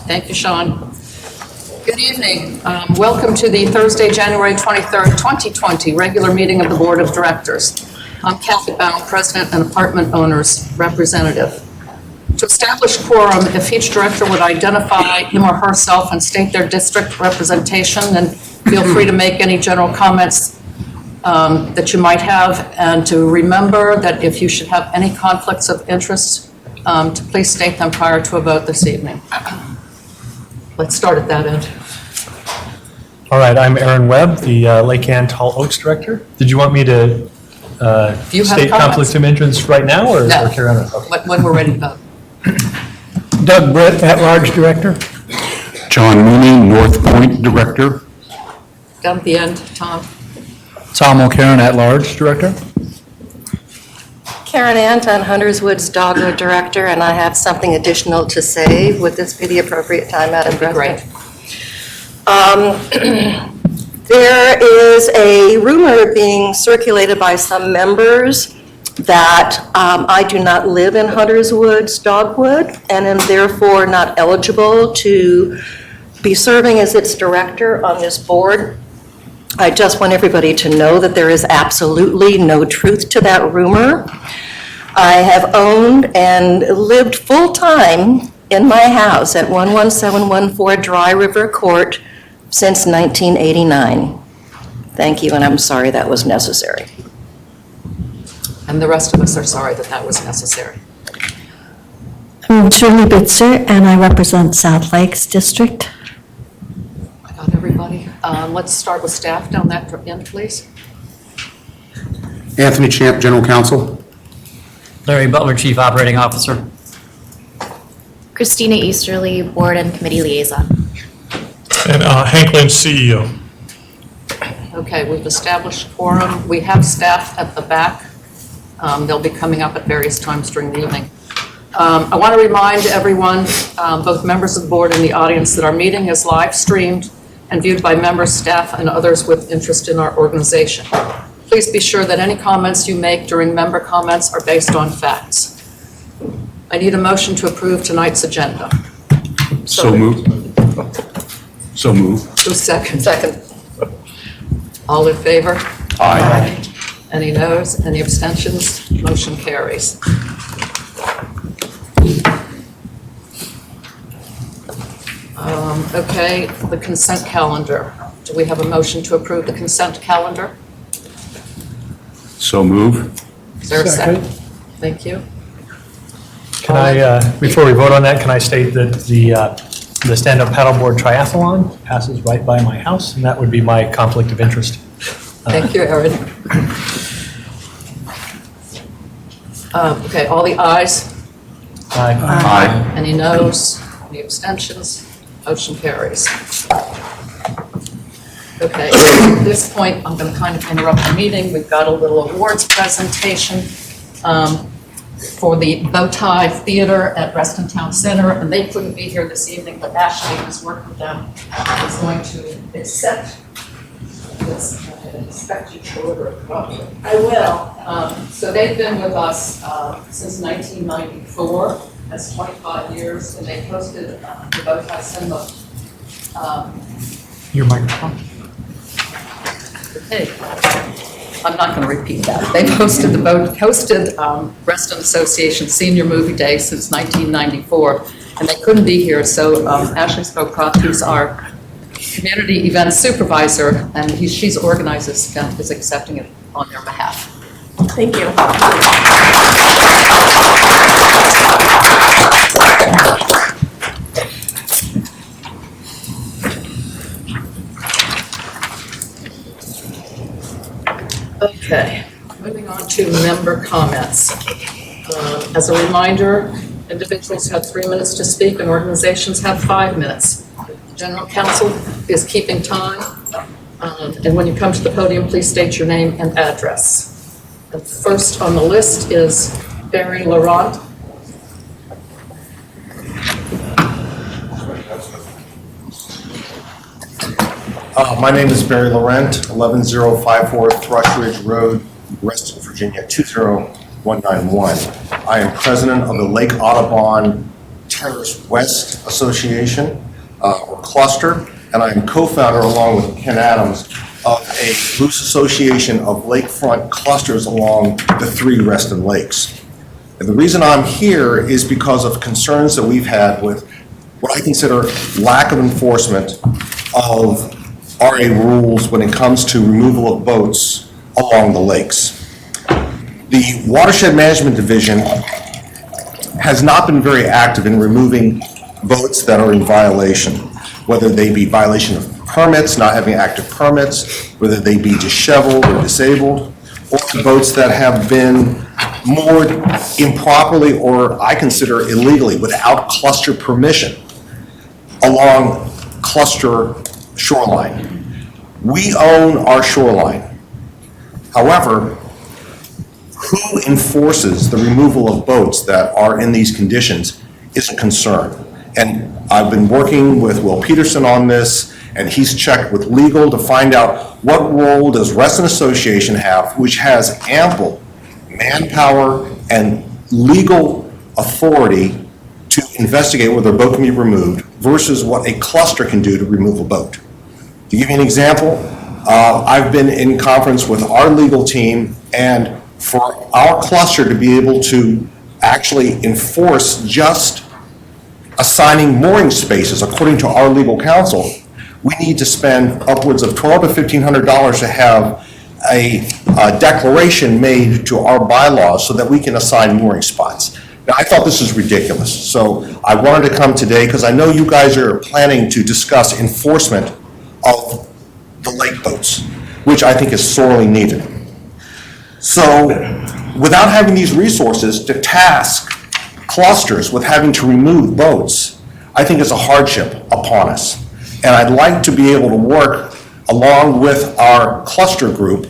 Thank you, Sean. Good evening. Welcome to the Thursday, January 23rd, 2020 regular meeting of the Board of Directors. I'm Kathy Baum, President and Apartment Owners Representative. To establish quorum, if each director would identify him or herself and state their district representation, then feel free to make any general comments that you might have, and to remember that if you should have any conflicts of interest, to please state them prior to a vote this evening. Let's start at that end. All right, I'm Aaron Webb, the Lake Ann Tall Oaks Director. Did you want me to state conflicts of interest right now, or carry on? Okay. When we're ready to vote. Doug Britt, at-large Director. John Mooney, North Point Director. Down at the end, Tom. Tom O'Karen, at-large Director. Karen Anton, Hunters Woods Dogwood Director, and I have something additional to say. Would this be the appropriate time, Madam President? Great. There is a rumor being circulated by some members that I do not live in Hunters Woods Dogwood and am therefore not eligible to be serving as its director on this board. I just want everybody to know that there is absolutely no truth to that rumor. I have owned and lived full-time in my house at 11714 Dry River Court since 1989. Thank you, and I'm sorry that was necessary. And the rest of us are sorry that that was necessary. I'm Julie Bitzer, and I represent South Lakes District. I got everybody. Let's start with staff down that end, please. Anthony Champ, General Counsel. Larry Butler, Chief Operating Officer. Christina Easterly, Board and Committee Liaison. And Hank Lynch, CEO. Okay, we've established quorum. We have staff at the back. They'll be coming up at various times during the evening. I want to remind everyone, both members of the board and the audience, that our meeting is live streamed and viewed by members, staff, and others with interest in our organization. Please be sure that any comments you make during member comments are based on facts. I need a motion to approve tonight's agenda. So moved. So moved. Who's second? Second. All in favor? Aye. Any noes? Any abstentions? Motion carries. Okay, the consent calendar. Do we have a motion to approve the consent calendar? So moved. Is there a second? Thank you. Can I, before we vote on that, can I state that the stand-up paddleboard triathlon passes right by my house, and that would be my conflict of interest. Thank you, Aaron. Okay, all the ayes? Aye. Aye. Any noes? Any abstentions? Motion carries. Okay, at this point, I'm going to kind of interrupt the meeting. We've got a little awards presentation for the Bowtie Theater at Reston Town Center, and they couldn't be here this evening, but Ashley, who's worked with them, is going to accept this. I expect you to order it. I will. So they've been with us since 1994. That's 25 years, and they hosted the Bowtie Cinema. Your microphone. Okay. I'm not going to repeat that. They've hosted Reston Association Senior Movie Day since 1994, and they couldn't be here. So Ashley Spokroft, who's our community event supervisor, and she's organized this event, is accepting it on their behalf. Thank you. Okay, moving on to member comments. As a reminder, individuals have 3 minutes to speak and organizations have 5 minutes. General Counsel is keeping time, and when you come to the podium, please state your name and address. The first on the list is Barry Laurent. My name is Barry Laurent, 11054 Thrush Ridge Road, Reston, Virginia, 20191. I am president of the Lake Audubon Terrace West Association, or cluster, and I am co-founder, along with Ken Adams, of a loose association of lakefront clusters along the 3 Reston lakes. And the reason I'm here is because of concerns that we've had with what I consider lack of enforcement of RA rules when it comes to removal of boats along the lakes. The Watershed Management Division has not been very active in removing boats that are in violation, whether they be violation of permits, not having active permits, whether they be disheveled or disabled, or boats that have been moored improperly or I consider illegally without cluster permission along cluster shoreline. We own our shoreline. However, who enforces the removal of boats that are in these conditions is a concern. And I've been working with Will Peterson on this, and he's checked with legal to find out what role does Reston Association have, which has ample manpower and legal authority to investigate whether a boat can be removed versus what a cluster can do to remove a boat. To give you an example, I've been in conference with our legal team, and for our cluster to be able to actually enforce just assigning mooring spaces according to our legal counsel, we need to spend upwards of $1,200 to $1,500 to have a declaration made to our bylaws so that we can assign mooring spots. Now, I thought this was ridiculous, so I wanted to come today because I know you guys are planning to discuss enforcement of the lake boats, which I think is sorely needed. So, without having these resources to task clusters with having to remove boats, I think is a hardship upon us. And I'd like to be able to work along with our cluster group,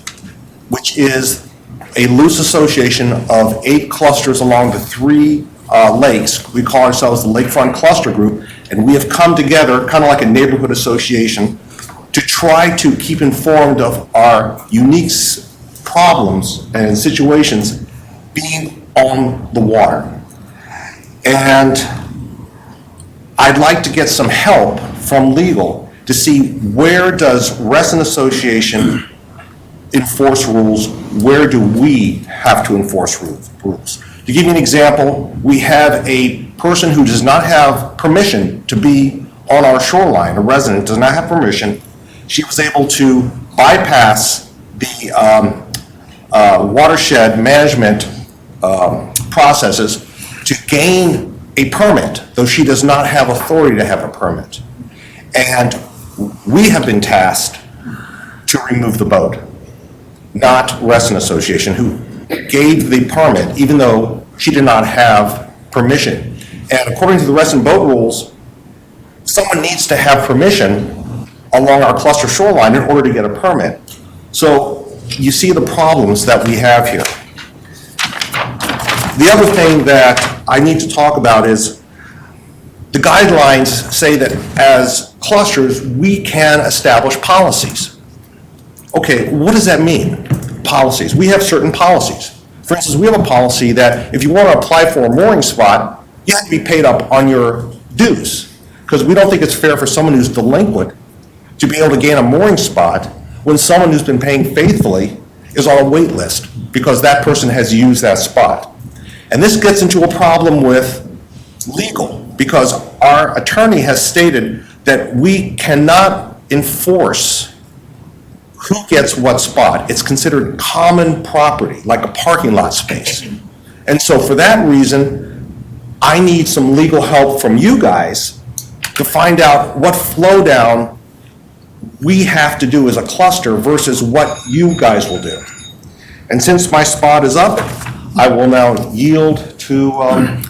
which is a loose association of 8 clusters along the 3 lakes. We call ourselves the Lakefront Cluster Group, and we have come together, kind of like a neighborhood association, to try to keep informed of our unique problems and situations being on the water. And I'd like to get some help from legal to see where does Reston Association enforce rules, where do we have to enforce rules. To give you an example, we have a person who does not have permission to be on our shoreline, a resident does not have permission. She was able to bypass the watershed management processes to gain a permit, though she does not have authority to have a permit. And we have been tasked to remove the boat, not Reston Association, who gave the permit even though she did not have permission. And according to the Reston boat rules, someone needs to have permission along our cluster shoreline in order to get a permit. So you see the problems that we have here. The other thing that I need to talk about is the guidelines say that as clusters, we can establish policies. Okay, what does that mean, policies? We have certain policies. For instance, we have a policy that if you want to apply for a mooring spot, you have to be paid up on your dues, because we don't think it's fair for someone who's delinquent to be able to gain a mooring spot when someone who's been paying faithfully is on a wait list because that person has used that spot. And this gets into a problem with legal, because our attorney has stated that we cannot enforce who gets what spot. It's considered common property, like a parking lot space. And so for that reason, I need some legal help from you guys to find out what flow down we have to do as a cluster versus what you guys will do. And since my spot is up, I will now yield to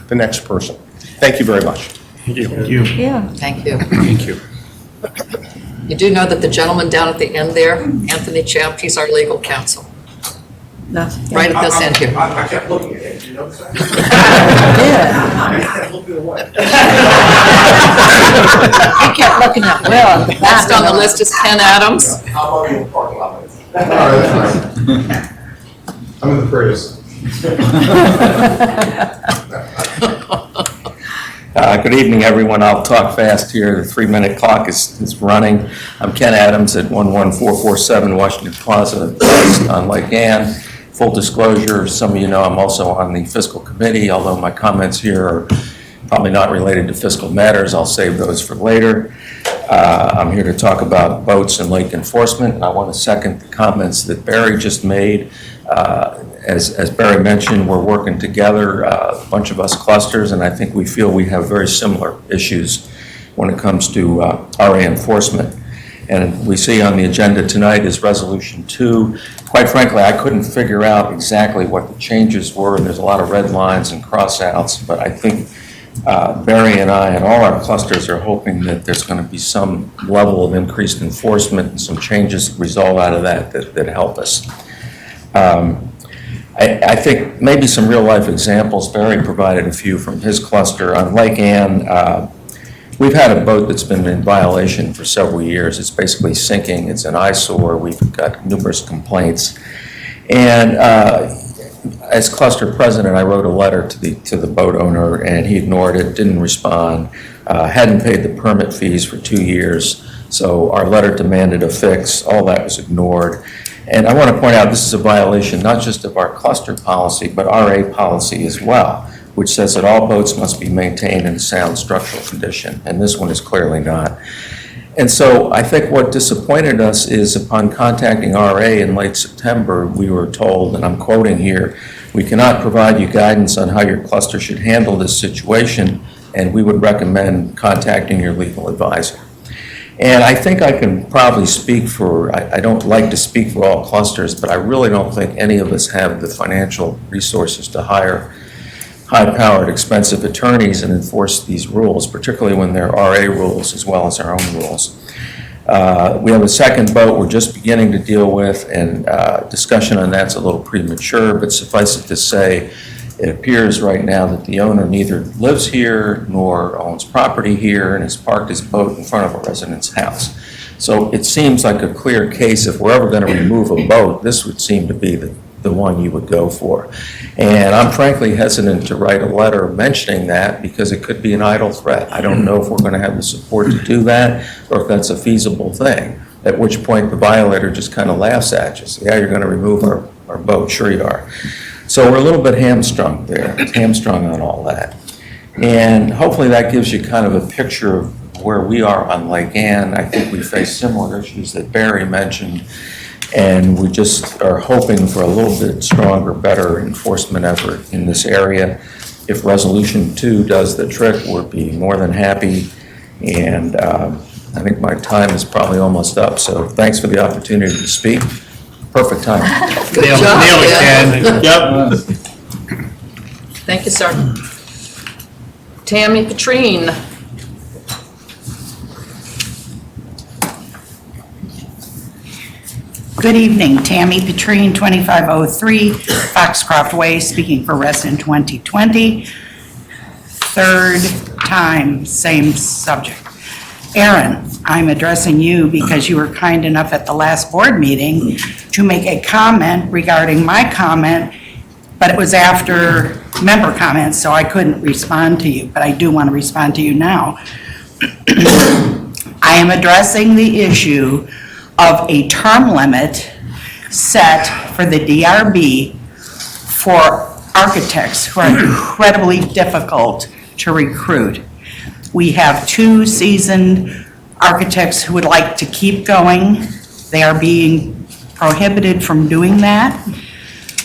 the next person. Thank you very much. Thank you. Yeah. Thank you. Thank you. You do know that the gentleman down at the end there, Anthony Champ, he's our legal counsel, right at this end here. I kept looking at it, you know that? Yeah. I kept looking at Will at the Next back. on the list is Ken Adams. How about in the parking lot? All right, that's nice. I'm in the Prius. Good evening, everyone. I'll talk fast here. The 3-minute clock is running. I'm Ken Adams at 11447 Washington Plaza West on Lake Ann. Full disclosure, some of you know I'm also on the fiscal committee, although my comments here are probably not related to fiscal matters. I'll save those for later. I'm here to talk about boats and lake enforcement. And I want to second the comments that Barry just made. As Barry mentioned, we're working together, a bunch of us clusters, and I think we feel we have very similar issues when it comes to RA enforcement. And we see on the agenda tonight is Resolution 2. Quite frankly, I couldn't figure out exactly what the changes were, and there's a lot of red lines and cross-outs, but I think Barry and I and all our clusters are hoping that there's going to be some level of increased enforcement and some changes result out of that help us. I think maybe some real-life examples. Barry provided a few from his cluster. On Lake Ann, we've had a boat that's been in violation for several years. It's basically sinking. It's an eyesore. We've got numerous complaints. And as cluster president, I wrote a letter to the boat owner, and he ignored it, didn't respond, hadn't paid the permit fees for 2 years. So our letter demanded a fix. All that was ignored. And I want to point out this is a violation not just of our cluster policy, but RA policy as well, which says that all boats must be maintained in sound structural condition, and this one is clearly not. And so I think what disappointed us is upon contacting RA in late September, we were told, and I'm quoting here, "We cannot provide you guidance on how your cluster should handle this situation, and we would recommend contacting your legal advisor." And I think I can probably speak for, I don't like to speak for all clusters, but I really don't think any of us have the financial resources to hire high-powered, expensive attorneys and enforce these rules, particularly when they're RA rules as well as our own rules. We have a second boat we're just beginning to deal with, and discussion on that's a little premature, but suffice it to say, it appears right now that the owner neither lives here nor owns property here and has parked his boat in front of a resident's house. So it seems like a clear case. If we're ever going to remove a boat, this would seem to be the one you would go for. And I'm frankly hesitant to write a letter mentioning that because it could be an idle threat. I don't know if we're going to have the support to do that or if that's a feasible thing, at which point the violator just kind of laughs at you. So, yeah, you're going to remove our boat. Sure you are. So we're a little bit hamstrung there, hamstrung on all that. And hopefully that gives you kind of a picture of where we are on Lake Ann. I think we face similar issues that Barry mentioned, and we just are hoping for a little bit stronger, better enforcement effort in this area. If Resolution 2 does the trick, we'll be more than happy. And I think my time is probably almost up, so thanks for the opportunity to speak. Perfect time. Good job, Ken. Yep. Thank you, sir. Tammy Petrine. Good evening, Tammy Petrine, 2503 Foxcroft Way, speaking for Reston 2020. Third time, same subject. Aaron, I'm addressing you because you were kind enough at the last board meeting to make a comment regarding my comment, but it was after member comments, so I couldn't respond to you, but I do want to respond to you now. I am addressing the issue of a term limit set for the DRB for architects who are incredibly difficult to recruit. We have 2 seasoned architects who would like to keep going. They are being prohibited from doing that.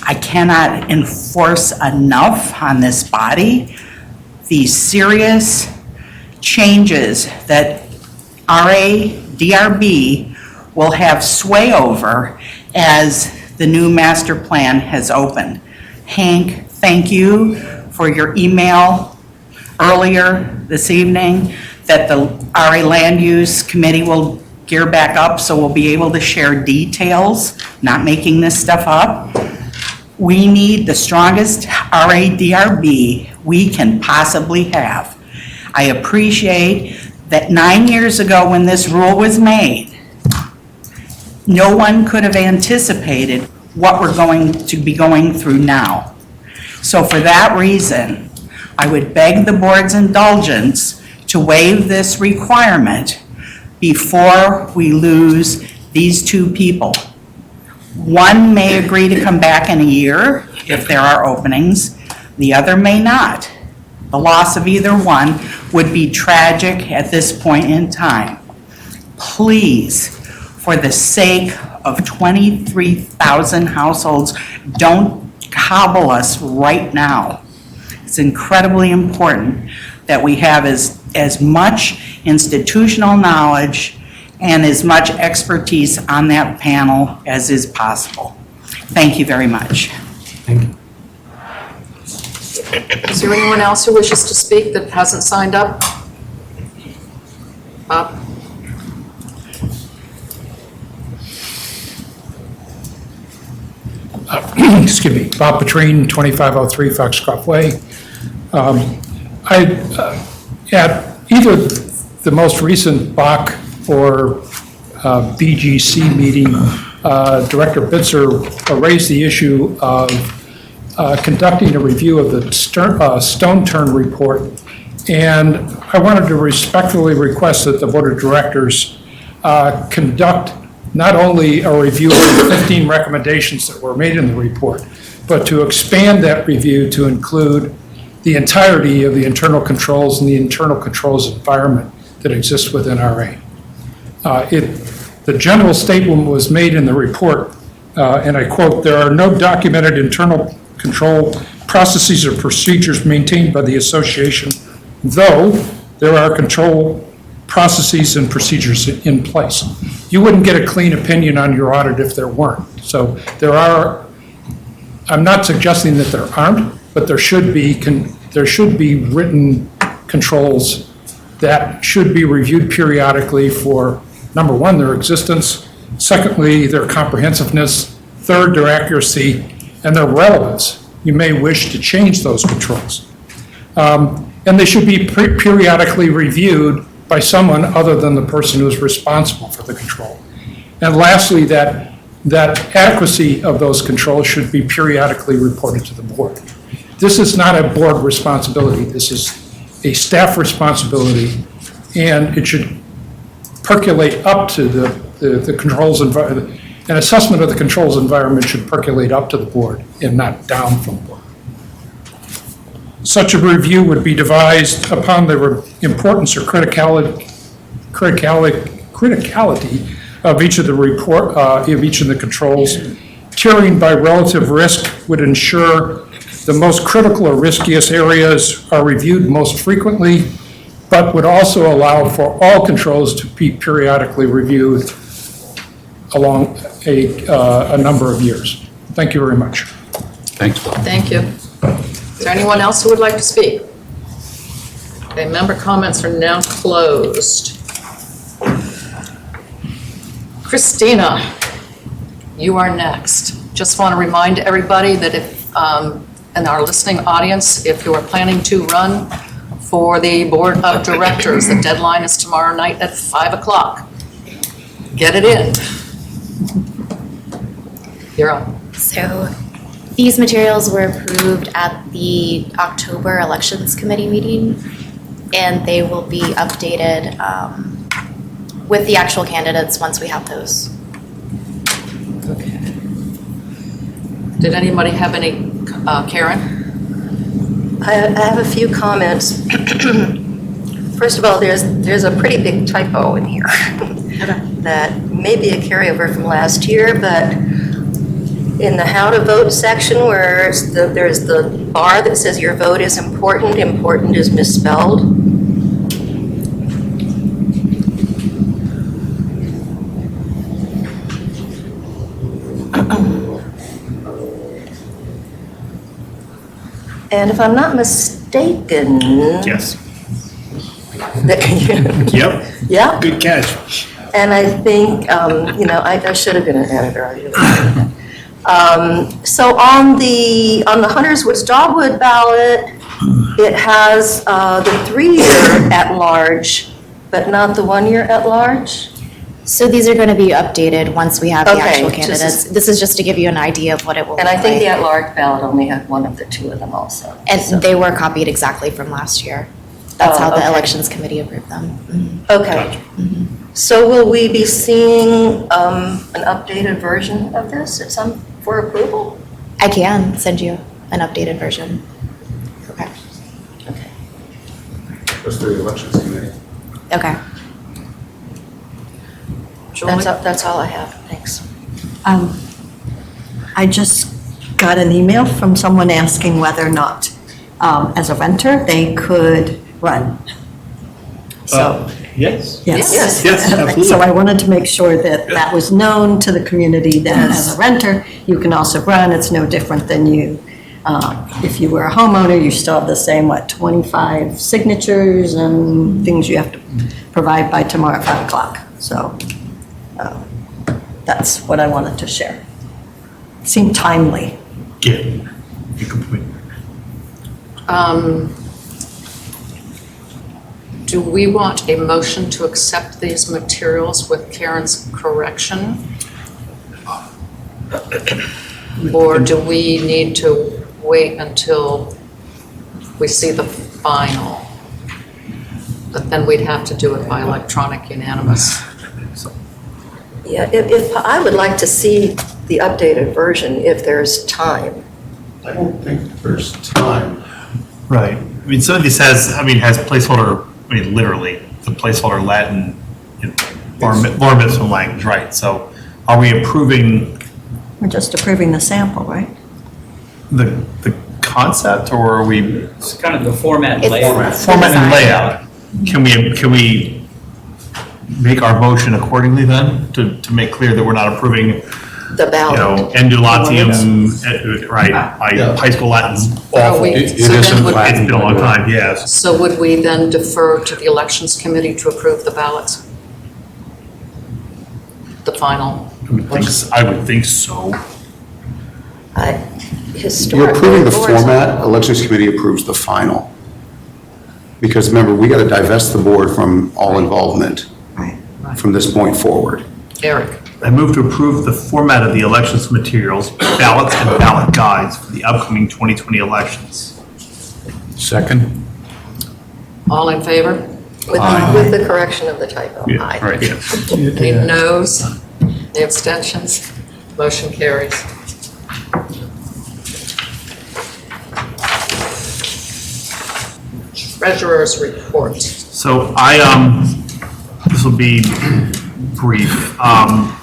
I cannot enforce enough on this body the serious changes that RA, DRB will have sway over as the new master plan has opened. Hank, thank you for your email earlier this evening that the RA Land Use Committee will gear back up so we'll be able to share details, not making this stuff up. We need the strongest RA-DRB we can possibly have. I appreciate that 9 years ago when this rule was made, no one could have anticipated what we're going to be going through now. So for that reason, I would beg the board's indulgence to waive this requirement before we lose these two people. One may agree to come back in a year if there are openings, the other may not. The loss of either one would be tragic at this point in time. Please, for the sake of 23,000 households, don't hobble us right now. It's incredibly important that we have as much institutional knowledge and as much expertise on that panel as is possible. Thank you very much. Thank you. Is there anyone else who wishes to speak that hasn't signed up? Bob? Excuse me, Bob Petrine, 2503 Foxcroft Way. At either the most recent BOC or BGC meeting, Director Bitzer raised the issue of conducting a review of the Stone Turn report, and I wanted to respectfully request that the Board of Directors conduct not only a review of the 15 recommendations that were made in the report, but to expand that review to include the entirety of the internal controls and the internal controls environment that exists within RA. The general statement was made in the report, and I quote, "There are no documented internal control processes or procedures maintained by the association, though there are control processes and procedures in place." You wouldn't get a clean opinion on your audit if there weren't. So there are, I'm not suggesting that there aren't, but there should be written controls that should be reviewed periodically for, number one, their existence, secondly, their comprehensiveness, third, their accuracy, and their relevance. You may wish to change those controls. And they should be periodically reviewed by someone other than the person who is responsible for the control. And lastly, that adequacy of those controls should be periodically reported to the board. This is not a board responsibility. This is a staff responsibility, and it should percolate up to the controls environment. An assessment of the controls environment should percolate up to the board and not down from the board. Such a review would be devised upon the importance or criticality of each of the controls. Tiering by relative risk would ensure the most critical or riskiest areas are reviewed most frequently, but would also allow for all controls to be periodically reviewed along a number of years. Thank you very much. Thanks. Thank you. Is there anyone else who would like to speak? Okay, member comments are now closed. Christina, you are next. Just want to remind everybody that if, in our listening audience, if you are planning to run for the Board of Directors, the deadline is tomorrow night at 5 o'clock. Get it in. You're on. So these materials were approved at the October Elections Committee meeting, and they will be updated with the actual candidates once we have those. Okay. Did anybody have any, Karen? I have a few comments. First of all, there's a pretty big typo in here that may be a carryover from last year, but in the how to vote section where there's the bar that says your vote is important, important is misspelled. And if I'm not mistaken. Yes. Yep. Yeah? Good catch. And I think, I should have been an editor. So on the Hunters Woods Dogwood ballot, it has the 3-year at-large, but not the 1-year at-large. So these are going to be updated once we have the Okay, actual this is- candidates. This is just to give you an idea of what it will look And like. I think the at-large ballot only had one of the two of them also. And So- they were copied exactly from last year. That's Oh, how the okay. elections committee approved them. Okay. So will we be seeing an updated version of this at some, for approval? I can send you an updated version. Okay. That's the elections committee. Okay. Julie? That's all I have, thanks. I just got an email from someone asking whether or not, as a renter, they could run. So, Yes. yes. Yes, absolutely. So I wanted to make sure that that was known to the community, that as a renter, you can also run. It's no different than you, if you were a homeowner, you still have the same, 25 signatures and things you have to provide by tomorrow at 5 o'clock. So that's what I wanted to share. Seemed timely. Yeah. You complete. Do we want a motion to accept these materials with Karen's correction? Or do we need to wait until we see the final? But then we'd have to do it by electronic unanimous. Yeah, if, I would like to see the updated version if there's time. I don't think there's time. Right. I mean, some of these has placeholder, literally, the placeholder Latin, or mitzvah language, right? So are we approving We're just approving the sample, right? the concept, or are we? It's kind of the format and It's- layout. Format and layout. Can we make our motion accordingly then, to make clear that we're not approving, The ballot. endulatium, right, high school Latin's awful. we- It's so then would- been a long time, yes. So would we then defer to the elections committee to approve the ballots? The final? I would think so. You're Historically, approving the boards- format, elections committee approves the final. Because remember, we got to divest the board from all involvement from this point forward. Eric? I move to approve the format of the elections materials, ballots, and ballot guides for the upcoming 2020 elections. Second? All in favor? With the correction of the typo. Yeah, Aye. right, yes. Any noes? Any abstentions? Motion carries. Treasurer's report. So this will be brief. I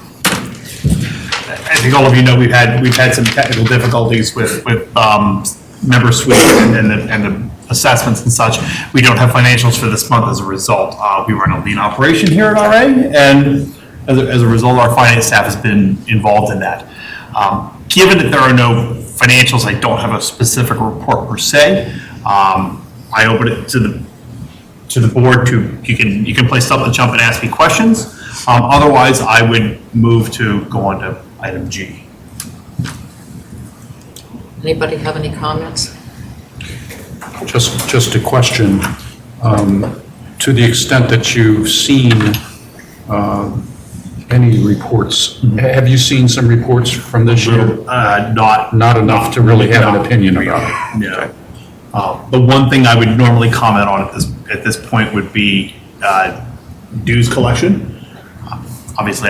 think all of you know we've had some technical difficulties with member suites and the assessments and such. We don't have financials for this month as a result. We run a lean operation here at RA, and as a result, our finance staff has been involved in that. Given that there are no financials, I don't have a specific report per se. I open it to the board you can play stop and jump and ask me questions. Otherwise, I would move to go on to item G. Anybody have any comments? Just a question. To the extent that you've seen any reports, have you seen some reports from this year? Not enough to really have an opinion about it? Yeah. The one thing I would normally comment on at this point would be dues collection. Obviously,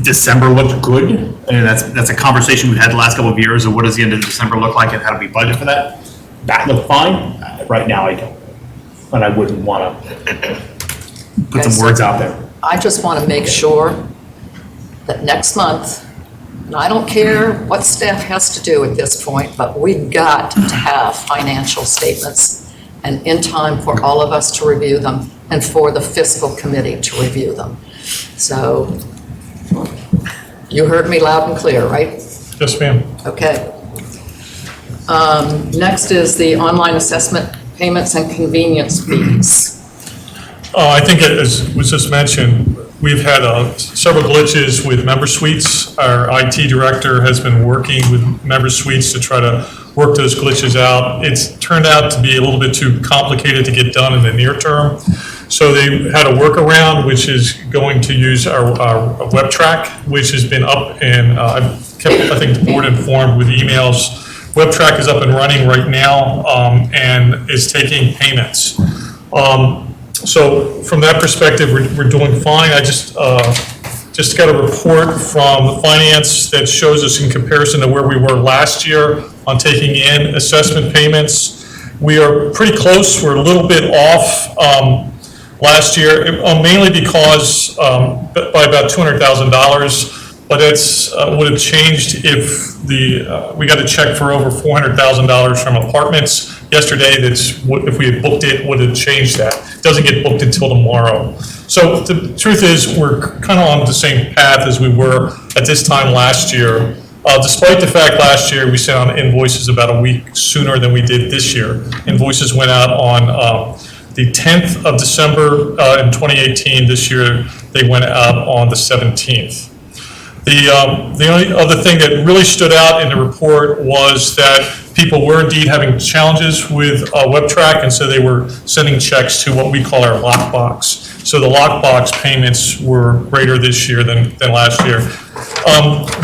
December looked good, and that's a conversation we've had the last couple of years of what does the end of December look like and how do we budget for that? That looked fine. Right now, I don't, and I wouldn't want to put some words out there. I just want to make sure that next month, and I don't care what staff has to do at this point, but we've got to have financial statements and in time for all of us to review them and for the fiscal committee to review them. So you heard me loud and clear, right? Yes, ma'am. Okay. Next is the online assessment payments and convenience fees. I think as was just mentioned, we've had several glitches with member suites. Our IT director has been working with member suites to try to work those glitches out. It's turned out to be a little bit too complicated to get done in the near term. So they had a workaround, which is going to use our web track, which has been up, and I've kept, I think, the board informed with emails. Web track is up and running right now, and is taking payments. So from that perspective, we're doing fine. I just got a report from finance that shows us in comparison to where we were last year on taking in assessment payments. We are pretty close. We're a little bit off last year, mainly because by about $200,000. But it's would have changed if we got a check for over $400,000 from apartments yesterday. If we had booked it, would have changed that. It doesn't get booked until tomorrow. So the truth is, we're kind of on the same path as we were at this time last year. Despite the fact last year we sent out invoices about a week sooner than we did this year. Invoices went out on the 10th of December in 2018. This year they went out on the 17th. The only other thing that really stood out in the report was that people were indeed having challenges with WebTrack, and so they were sending checks to what we call our lockbox. So the lockbox payments were greater this year than last year.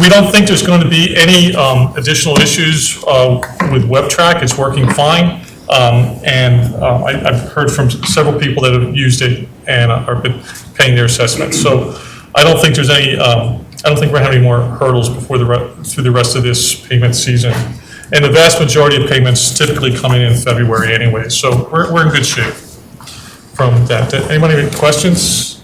We don't think there's going to be any additional issues with WebTrack. It's working fine. I've heard from several people that have used it and are paying their assessments. So I don't think there's any. I don't think we're having more hurdles through the rest of this payment season. And the vast majority of payments typically come in February anyway. So we're in good shape from that. Anybody have any questions?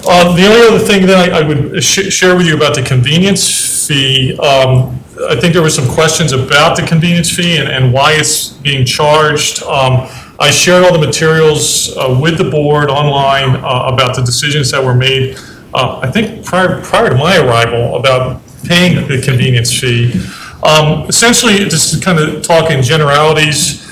The only other thing that I would share with you about the convenience fee, I think there were some questions about the convenience fee and why it's being charged. I shared all the materials with the board online about the decisions that were made, I think prior to my arrival, about paying the convenience fee. Essentially, just to kind of talk in generalities,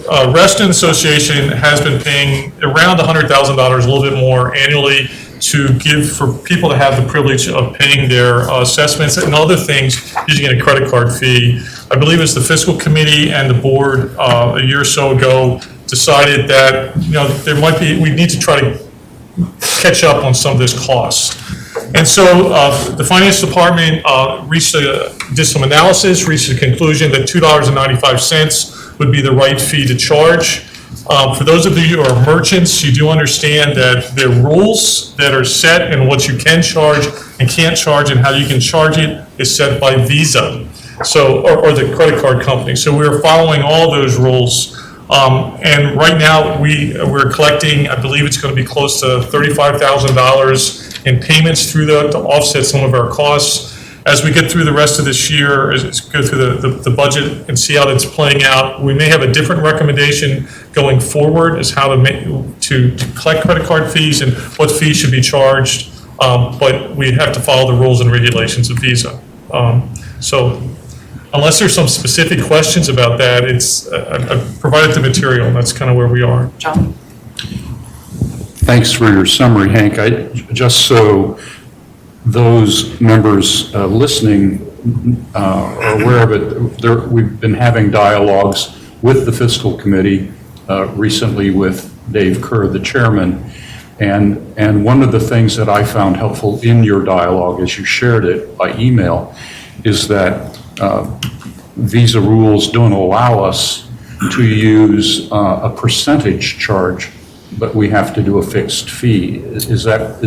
Reston Association has been paying around $100,000, a little bit more annually, to give for people to have the privilege of paying their assessments and other things using a credit card fee. I believe it's the fiscal committee and the board a year or so ago decided that we need to try to catch up on some of this cost. And so the finance department did some analysis, reached a conclusion that $2.95 would be the right fee to charge. For those of you who are merchants, you do understand that there are rules that are set, and what you can charge and can't charge and how you can charge it is set by Visa, or the credit card company. So we're following all those rules. And right now we're collecting, I believe it's going to be close to $35,000 in payments through to offset some of our costs. As we get through the rest of this year, go through the budget and see how it's playing out, we may have a different recommendation going forward as how to collect credit card fees and what fees should be charged. But we have to follow the rules and regulations of Visa. So unless there's some specific questions about that, I've provided the material, and that's kind of where we are. John? Thanks for your summary, Hank. Just so those members listening are aware of it, we've been having dialogues with the fiscal committee recently with Dave Kerr, the chairman, and one of the things that I found helpful in your dialogue as you shared it by email is that Visa rules don't allow us to use a percentage charge, but we have to do a fixed fee. Is that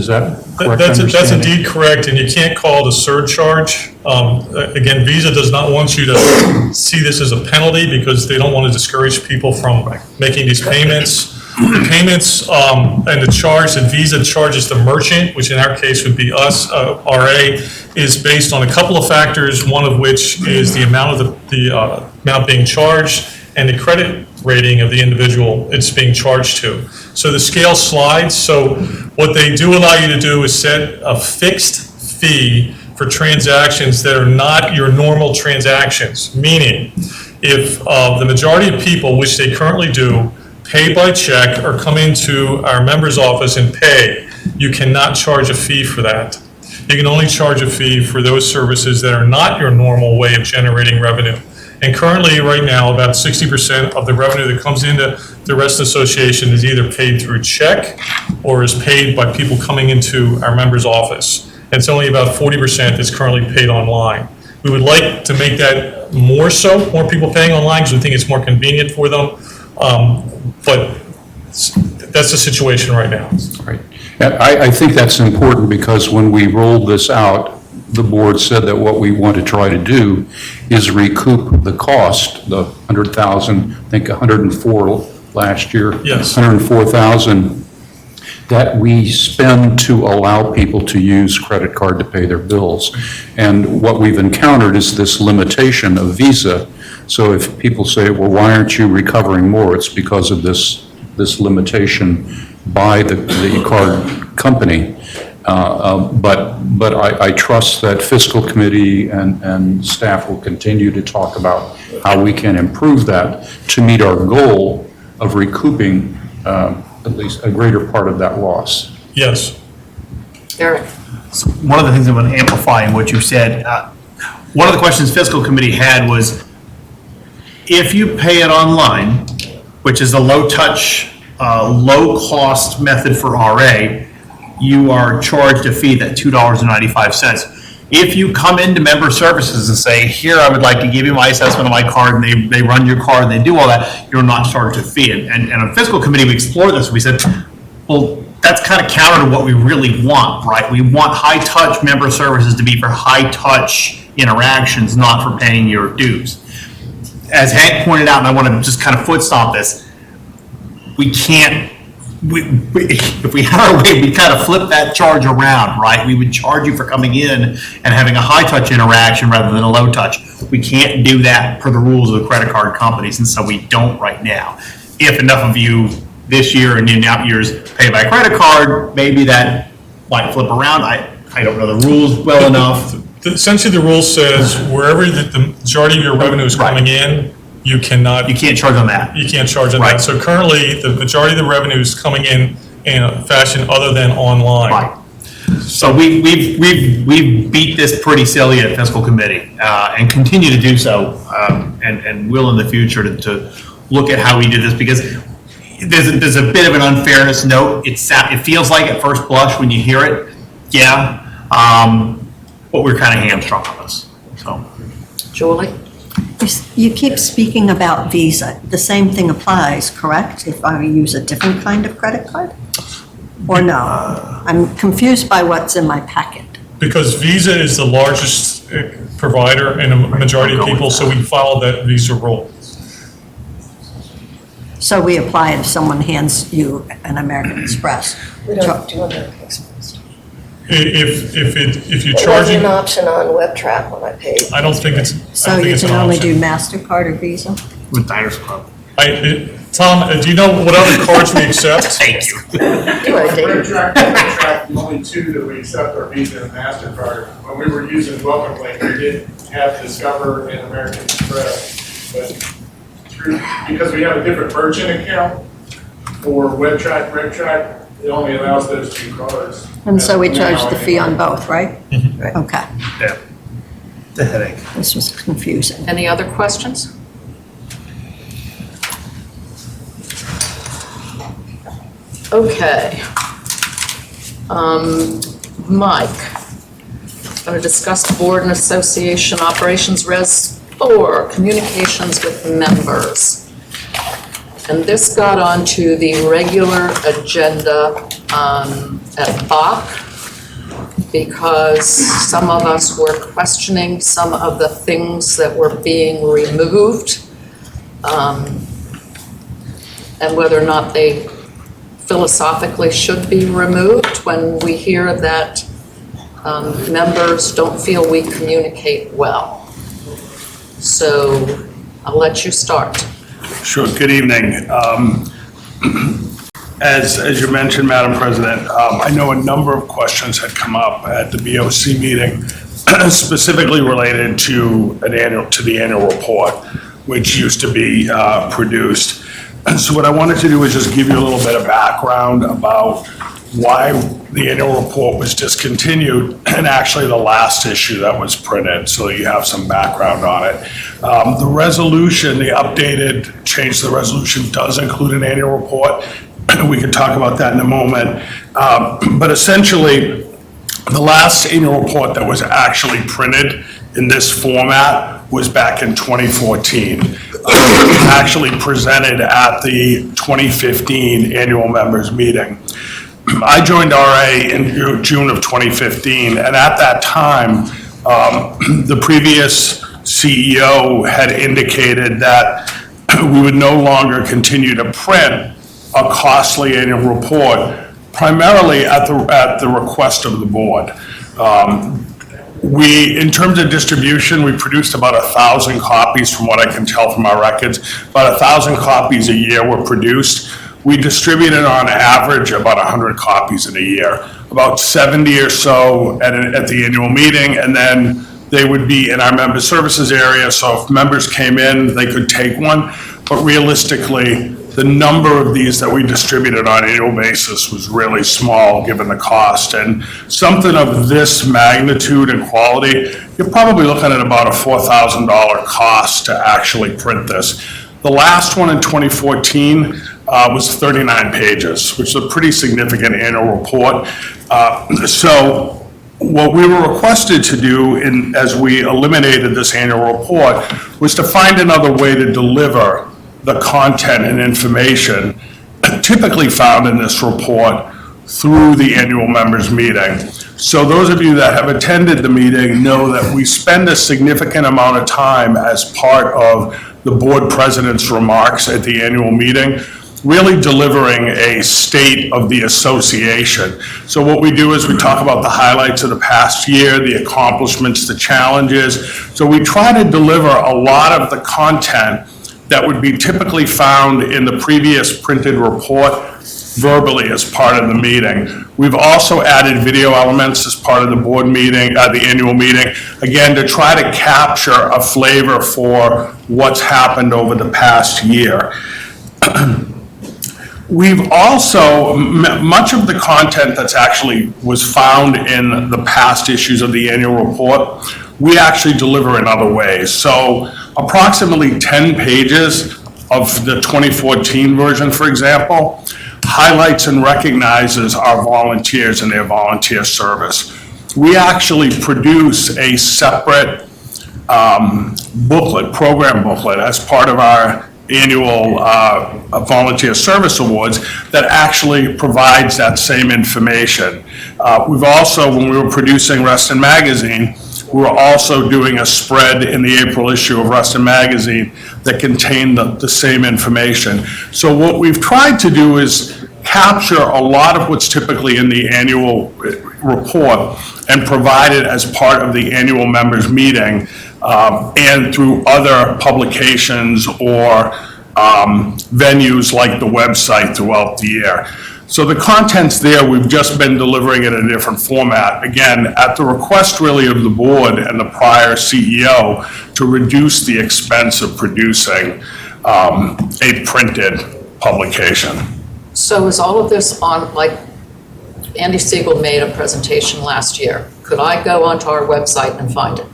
correct? That's indeed correct, and you can't call it a surcharge. Again, Visa does not want you to see this as a penalty because they don't want to discourage people from making these payments. The payments and the charge that Visa charges the merchant, which in our case would be us, RA, is based on a couple of factors, one of which is the amount of the amount being charged and the credit rating of the individual it's being charged to. So the scale slides. So what they do allow you to do is set a fixed fee for transactions that are not your normal transactions, meaning if the majority of people, which they currently do, pay by check or come into our member's office and pay, you cannot charge a fee for that. You can only charge a fee for those services that are not your normal way of generating revenue. And currently, right now, about 60% of the revenue that comes into the Reston Association is either paid through check or is paid by people coming into our members' office. And it's only about 40% that's currently paid online. We would like to make that more so, more people paying online, because we think it's more convenient for them. But that's the situation right now. Right. And I think that's important because when we rolled this out, the board said that what we want to try to do is recoup the cost, the 100,000, I think 104 last year. Yes. 104,000 that we spend to allow people to use credit card to pay their bills. And what we've encountered is this limitation of Visa. So if people say, well, why aren't you recovering more? It's because of this limitation by the card company. But I trust that fiscal committee and staff will continue to talk about how we can improve that to meet our goal of recouping at least a greater part of that loss. Yes. Eric? One of the things I want to amplify in what you said, one of the questions fiscal committee had was, if you pay it online, which is a low-touch, low-cost method for RA, you are charged a fee that $2.95. If you come into member services and say, here, I would like to give you my assessment of my card, and they run your card and they do all that, you're not charged a fee. And on fiscal committee, we explored this. We said, well, that's kind of counter to what we really want, right? We want high-touch member services to be for high-touch interactions, not for paying your dues. As Hank pointed out, and I want to just kind of foot stomp this, we can't, if we had our way, we kind of flip that charge around, right? We would charge you for coming in and having a high-touch interaction rather than a low-touch. We can't do that per the rules of the credit card companies, and so we don't right now. If enough of you this year and in out years pay by credit card, maybe that might flip around. I don't know the rules well enough. Essentially, the rule says wherever the majority of your revenue is coming in, you can't charge on that. You can't charge on that. So currently, the majority of the revenue is coming in a fashion other than online. Right. So we've beat this pretty silly at fiscal committee and continue to do so, and will in the future to look at how we do this, because there's a bit of an unfairness note. It feels like at first blush when you hear it, yeah, but we're kind of hamstrung on this. So, Julie? You keep speaking about Visa. The same thing applies, correct? If I use a different kind of credit card? Or no? I'm confused by what's in my packet. Because Visa is the largest provider and a majority of people, so we follow that Visa rule. So we apply it if someone hands you an American Express. We don't do American Express. If you're It charging, wasn't an option on WebTrack when I paid. I don't think it's. So you can only do MasterCard or Visa? With Diners Club. Tom, do you know what other cards we accept? Thank you. WebTrack, the only two that we accept are Visa and MasterCard. When we were using Welcome Link, we did have Discover and American Express, but because we have a different merchant account for WebTrack, it only allows those two cards. And so we charge the fee on both, right? Right. Okay. Yeah. The headache. This was confusing. Any other questions? Okay. Mike, going to discuss board and association operations Res 4, communications with members. And this got onto the regular agenda at Bach because some of us were questioning some of the things that were being removed and whether or not they philosophically should be removed when we hear that members don't feel we communicate well. So I'll let you start. Sure, good evening. As you mentioned, Madam President, I know a number of questions had come up at the BOC meeting specifically related to the annual report, which used to be produced. And so what I wanted to do is just give you a little bit of background about why the annual report was discontinued, and actually the last issue that was printed, so that you have some background on it. The resolution, the updated change to the resolution does include an annual report. We can talk about that in a moment. But essentially, the last annual report that was actually printed in this format was back in 2014. Actually presented at the 2015 annual members meeting. I joined RA in June of 2015, and at that time, the previous CEO had indicated that we would no longer continue to print a costly annual report, primarily at the request of the board. In terms of distribution, we produced about 1,000 copies from what I can tell from our records. About 1,000 copies a year were produced. We distributed on average about 100 copies in a year, about 70 or so at the annual meeting, and then they would be in our member services area, so if members came in, they could take one, but realistically, the number of these that we distributed on an annual basis was really small given the cost, and something of this magnitude and quality, you're probably looking at about a $4,000 cost to actually print this. The last one in 2014 was 39 pages, which is a pretty significant annual report. So what we were requested to do as we eliminated this annual report was to find another way to deliver the content and information typically found in this report through the annual members meeting. So those of you that have attended the meeting know that we spend a significant amount of time as part of the board president's remarks at the annual meeting, really delivering a state of the association. So what we do is we talk about the highlights of the past year, the accomplishments, the challenges. So we try to deliver a lot of the content that would be typically found in the previous printed report verbally as part of the meeting. We've also added video elements as part of the board meeting, the annual meeting, again, to try to capture a flavor for what's happened over the past year. We've also, much of the content that's actually was found in the past issues of the annual report, we actually deliver in other ways. So approximately 10 pages of the 2014 version, for example, highlights and recognizes our volunteers and their volunteer service. We actually produce a separate booklet, program booklet, as part of our annual volunteer service awards that actually provides that same information. We've also, when we were producing Reston Magazine, we were also doing a spread in the April issue of Reston Magazine that contained the same information. So what we've tried to do is capture a lot of what's typically in the annual report and provide it as part of the annual members meeting and through other publications or venues like the website throughout the year. So the content's there, we've just been delivering it in a different format. Again, at the request really of the board and the prior CEO to reduce the expense of producing a printed publication. So is all of this on, like Andy Siegel made a presentation last year. Could I go onto our website and find it?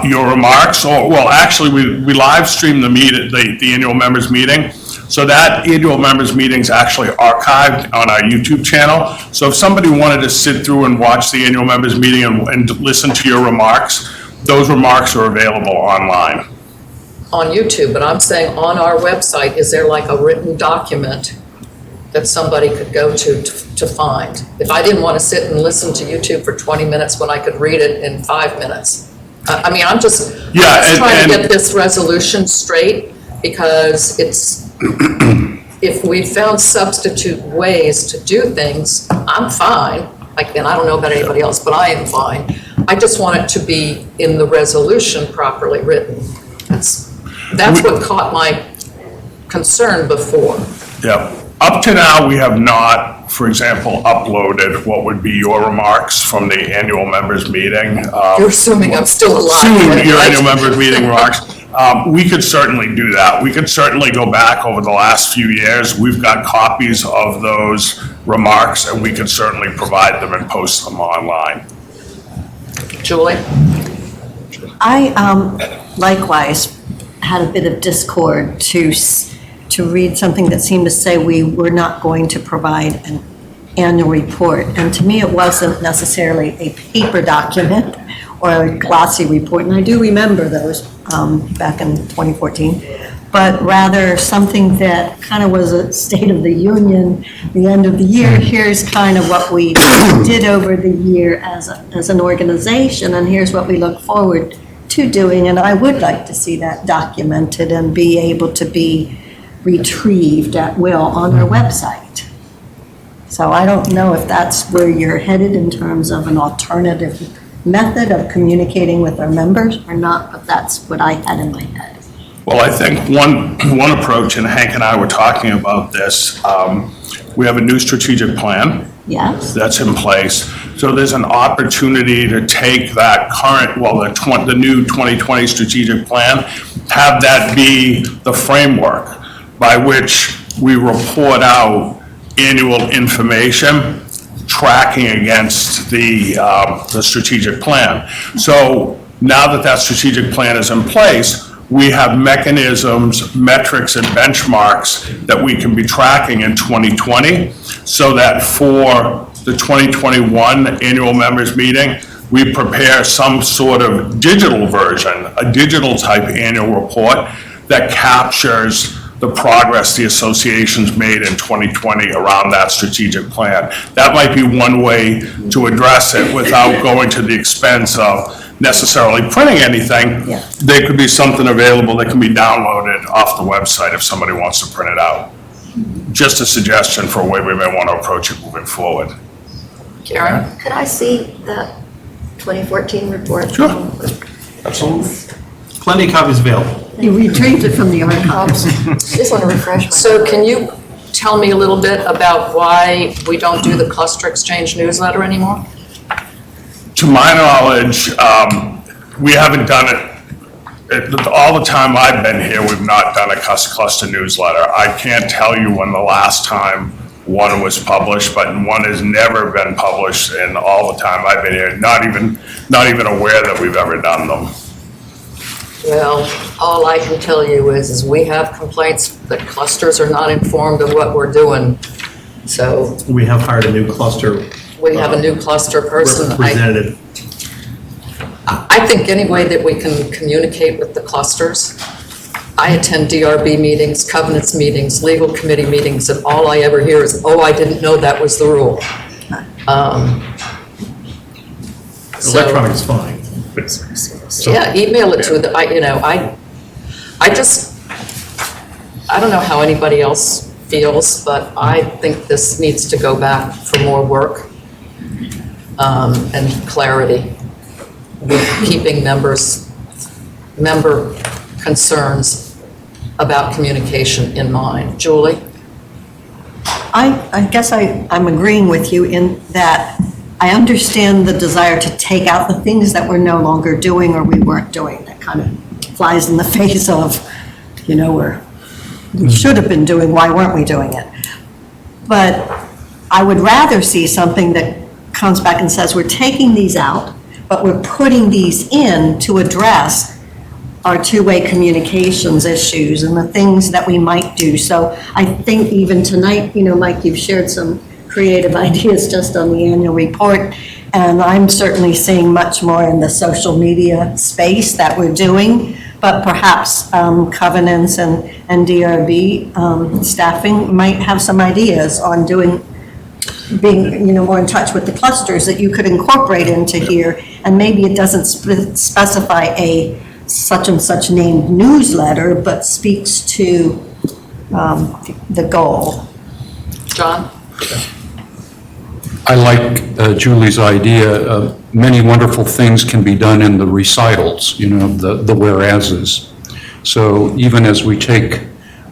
Your remarks, or, well, actually, we live stream the annual members meeting. So that annual members meeting is actually archived on our YouTube channel. So if somebody wanted to sit through and watch the annual members meeting and listen to your remarks, those remarks are available online. On YouTube, but I'm saying on our website, is there like a written document that somebody could go to find? If I didn't want to sit and listen to YouTube for 20 minutes when I could read it in 5 minutes. I mean, I'm just trying to get this resolution straight, because it's, if we found substitute ways to do things, I'm fine. Like, and I don't know about anybody else, but I am fine. I just want it to be in the resolution properly written. That's what caught my concern before. Yeah. Up to now, we have not, for example, uploaded what would be your remarks from the annual members meeting. You're assuming I'm still alive. Assuming your annual members meeting remarks. We could certainly do that. We could certainly go back over the last few years. We've got copies of those remarks, and we can certainly provide them and post them online. Julie? I likewise had a bit of discord to read something that seemed to say we were not going to provide an annual report. And to me, it wasn't necessarily a paper document or a glossy report, and I do remember those back in 2014, but rather something that kind of was a State of the Union, the end of the year. Here's kind of what we did over the year as an organization, and here's what we look forward to doing. And I would like to see that documented and be able to be retrieved at will on our website. So I don't know if that's where you're headed in terms of an alternative method of communicating with our members or not, but that's what I had in my head. Well, I think one approach, and Hank and I were talking about this, we have a new strategic plan. Yes. That's in place. So there's an opportunity to take that current, the new 2020 strategic plan, have that be the framework by which we report out annual information tracking against the strategic plan. So now that that strategic plan is in place, we have mechanisms, metrics, and benchmarks that we can be tracking in 2020, so that for the 2021 annual members meeting, we prepare some sort of digital version, a digital type annual report that captures the progress the association's made in 2020 around that strategic plan. That might be one way to address it without going to the expense of necessarily printing anything. Yeah. There could be something available that can be downloaded off the website if somebody wants to print it out. Just a suggestion for a way we may want to approach it moving forward. Karen? Could I see the 2014 report? Sure. Absolutely. Plenty of copies available. You retrieved it from the archives. Just want to refresh my. So can you tell me a little bit about why we don't do the cluster exchange newsletter anymore? To my knowledge, we haven't done it. All the time I've been here, we've not done a cluster newsletter. I can't tell you when the last time one was published, but one has never been published in all the time I've been here. Not even aware that we've ever done them. Well, all I can tell you is we have complaints that clusters are not informed of what we're doing. So We have hired a new cluster we have a new cluster person. representative. I think any way that we can communicate with the clusters. I attend DRB meetings, covenants meetings, legal committee meetings, and all I ever hear is, oh, I didn't know that was the rule. Electronic is fine. Yeah, email it to the, I don't know how anybody else feels, but I think this needs to go back for more work and clarity with keeping member concerns about communication in mind. Julie? I guess I'm agreeing with you in that I understand the desire to take out the things that we're no longer doing or we weren't doing. That kind of flies in the face of, we should have been doing, why weren't we doing it? But I would rather see something that comes back and says, we're taking these out, but we're putting these in to address our two-way communications issues and the things that we might do. So I think even tonight, Mike, you've shared some creative ideas just on the annual report, and I'm certainly seeing much more in the social media space that we're doing, but perhaps covenants and DRB staffing might have some ideas on being more in touch with the clusters that you could incorporate into here, and maybe it doesn't specify a such and such named newsletter, but speaks to the goal. John? I like Julie's idea. Many wonderful things can be done in the recitals, the whereases. So even as we take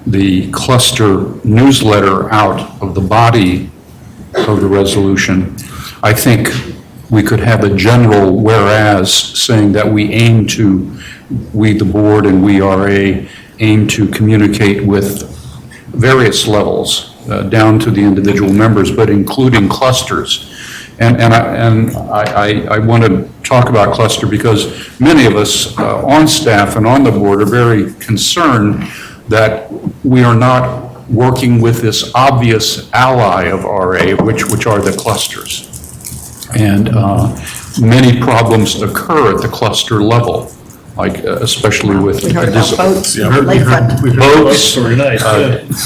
the cluster newsletter out of the body of the resolution, I think we could have a general whereas saying that we the board and we RA, aim to communicate with various levels down to the individual members, but including clusters. And I want to talk about cluster because many of us on staff and on the board are very concerned that we are not working with this obvious ally of RA, which are the clusters. And many problems occur at the cluster level, like especially with We heard about boats, Yeah. lakefront.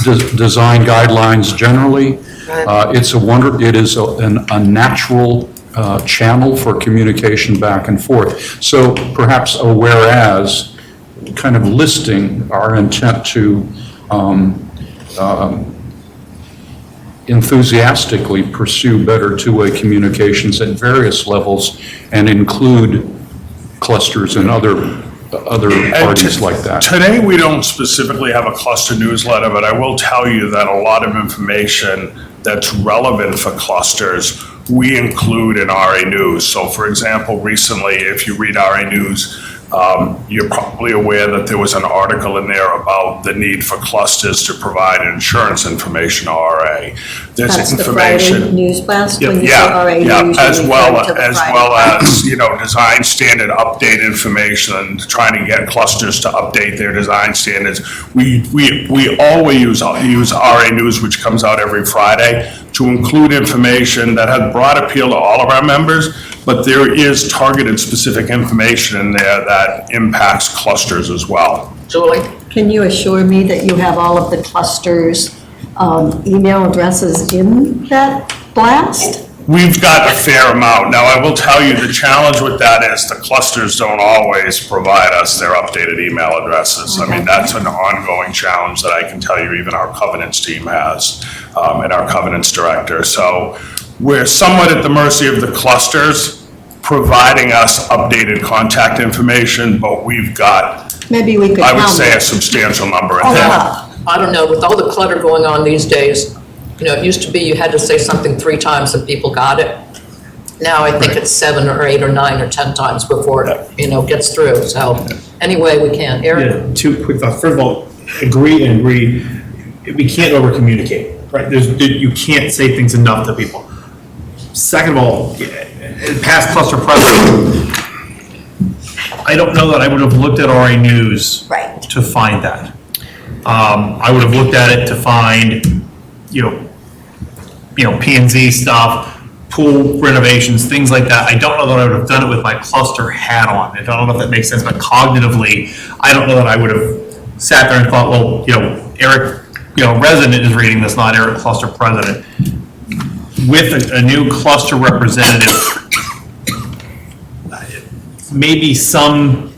Boats, design guidelines generally. It is a natural channel for communication back and forth. So perhaps a whereas kind of listing our intent to enthusiastically pursue better two-way communications at various levels and include clusters and other parties like that. Today, we don't specifically have a cluster newsletter, but I will tell you that a lot of information that's relevant for clusters, we include in RA News. So for example, recently, if you read RA News, you're probably aware that there was an article in there about the need for clusters to provide insurance information to RA. There's That's information. the Friday news blast, when you say Yeah, RA yeah, News, as you're well referring to the as Friday well blast. as, design standard update information and trying to get clusters to update their design standards. We always use RA News, which comes out every Friday, to include information that has broad appeal to all of our members, but there is targeted specific information in there that impacts clusters as well. Julie? Can you assure me that you have all of the clusters' email addresses in that blast? We've got a fair amount. Now, I will tell you, the challenge with that is the clusters don't always provide us their updated email addresses. I mean, that's an ongoing challenge that I can tell you even our covenants team has, and our covenants director. So we're somewhat at the mercy of the clusters providing us updated contact information, but we've got, Maybe we could I would count say, a it. substantial number in Oh, there. yeah. I don't know, with all the clutter going on these days, it used to be you had to say something 3 times and people got it. Now I think it's 7 or 8 or 9 or 10 times before it, gets through. So any way we can. Eric? Yeah, 2 quick thoughts. First of all, agree. We can't over communicate, right? You can't say things enough to people. Second of all, past cluster president, I don't know that I would have looked at RA News to find that. I would have looked at it to find, P&Z stuff, pool renovations, things like that. I don't know that I would have done it with my cluster hat on. I don't know if that makes sense, but cognitively, I don't know that I would have sat there and thought, well, Eric, resident is reading this, not Eric, cluster president. With a new cluster representative, maybe some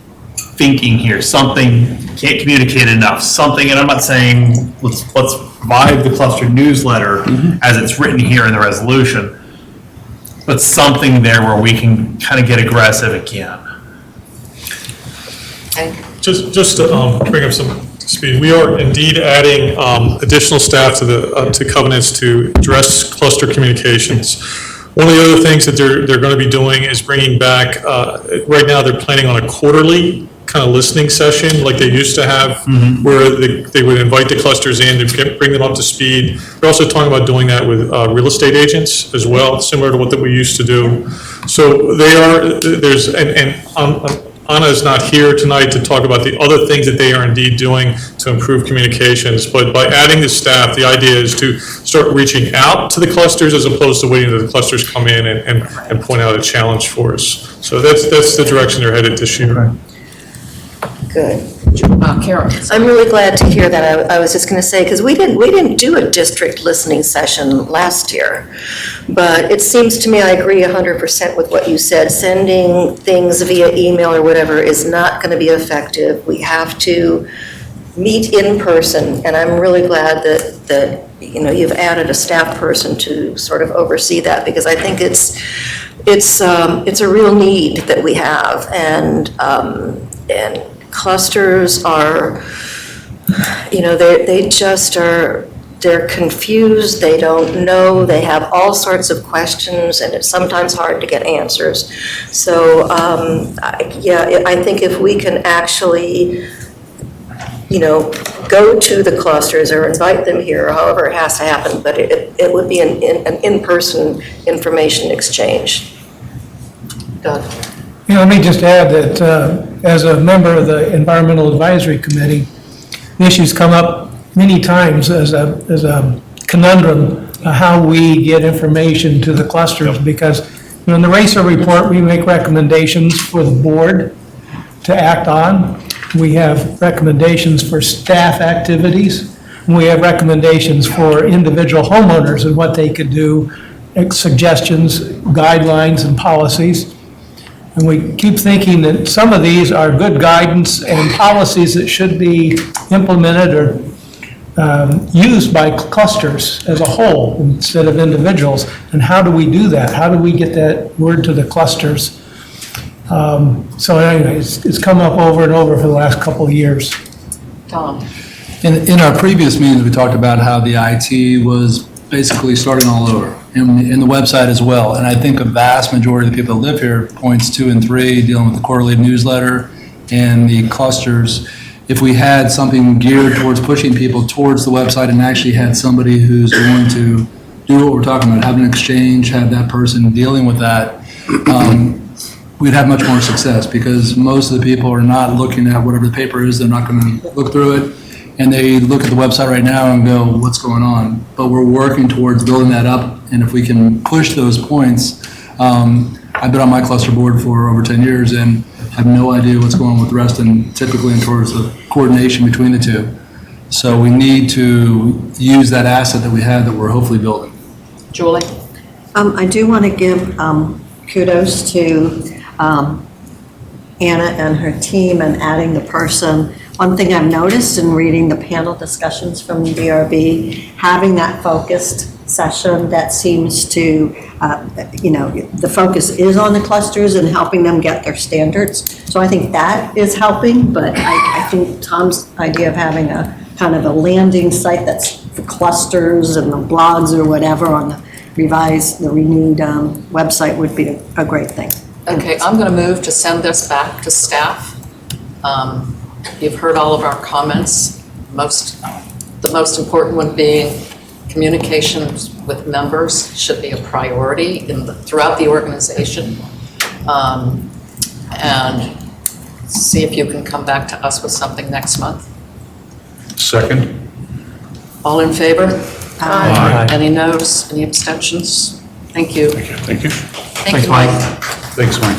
thinking here, something can't communicate enough, something, and I'm not saying let's revive the cluster newsletter as it's written here in the resolution, but something there where we can kind of get aggressive again. Just to bring up some speed, we are indeed adding additional staff to covenants to address cluster communications. One of the other things that they're going to be doing is bringing back, right now they're planning on a quarterly kind of listening session like they used to have, where they would invite the clusters in to bring them up to speed. They're also talking about doing that with real estate agents as well, similar to what that we used to do. So Anna is not here tonight to talk about the other things that they are indeed doing to improve communications, but by adding the staff, the idea is to start reaching out to the clusters as opposed to waiting until the clusters come in and point out a challenge for us. So that's the direction they're headed this year. Good. Karen? I'm really glad to hear that. I was just going to say, because we didn't do a district listening session last year, but it seems to me, I agree 100% with what you said. Sending things via email or whatever is not going to be effective. We have to meet in person, and I'm really glad that you've added a staff person to sort of oversee that, because I think it's a real need that we have, and clusters are, they're confused, they don't know, they have all sorts of questions, and it's sometimes hard to get answers. So, I think if we can actually, go to the clusters or invite them here, or however it has to happen, but it would be an in-person information exchange. Doug? Let me just add that as a member of the Environmental Advisory Committee, the issue's come up many times as a conundrum, how we get information to the clusters, because in the RACER report, we make recommendations for the board to act on. We have recommendations for staff activities. And we have recommendations for individual homeowners and what they could do, suggestions, guidelines, and policies. And we keep thinking that some of these are good guidance and policies that should be implemented or used by clusters as a whole instead of individuals. And how do we do that? How do we get that word to the clusters? So anyway, it's come up over and over for the last couple of years. Tom? In our previous meetings, we talked about how the IT was basically starting all over, in the website as well. And I think a vast majority of the people that live here, points 2 and 3, dealing with the quarterly newsletter and the clusters, if we had something geared towards pushing people towards the website and actually had somebody who's going to do what we're talking about, have an exchange, have that person dealing with that, we'd have much more success, because most of the people are not looking at whatever the paper is. They're not going to look through it, and they look at the website right now and go, what's going on? But we're working towards building that up, and if we can push those points, I've been on my cluster board for over 10 years and have no idea what's going on with Reston, typically in towards the coordination between the two. So we need to use that asset that we have that we're hopefully building. Julie? I do want to give kudos to Anna and her team and adding the person. One thing I've noticed in reading the panel discussions from the DRB, having that focused session that seems to, the focus is on the clusters and helping them get their standards. So I think that is helping, but I think Tom's idea of having a kind of a landing site that's for clusters and the blogs or whatever on the renewed website would be a great thing. Okay, I'm going to move to send this back to staff. You've heard all of our comments. The most important one being communications with members should be a priority throughout the organization. And see if you can come back to us with something next month. Second. All in favor? Aye. Any noes? Any abstentions? Thank you. Thank you. Thank you, Mike. Thanks, Mike.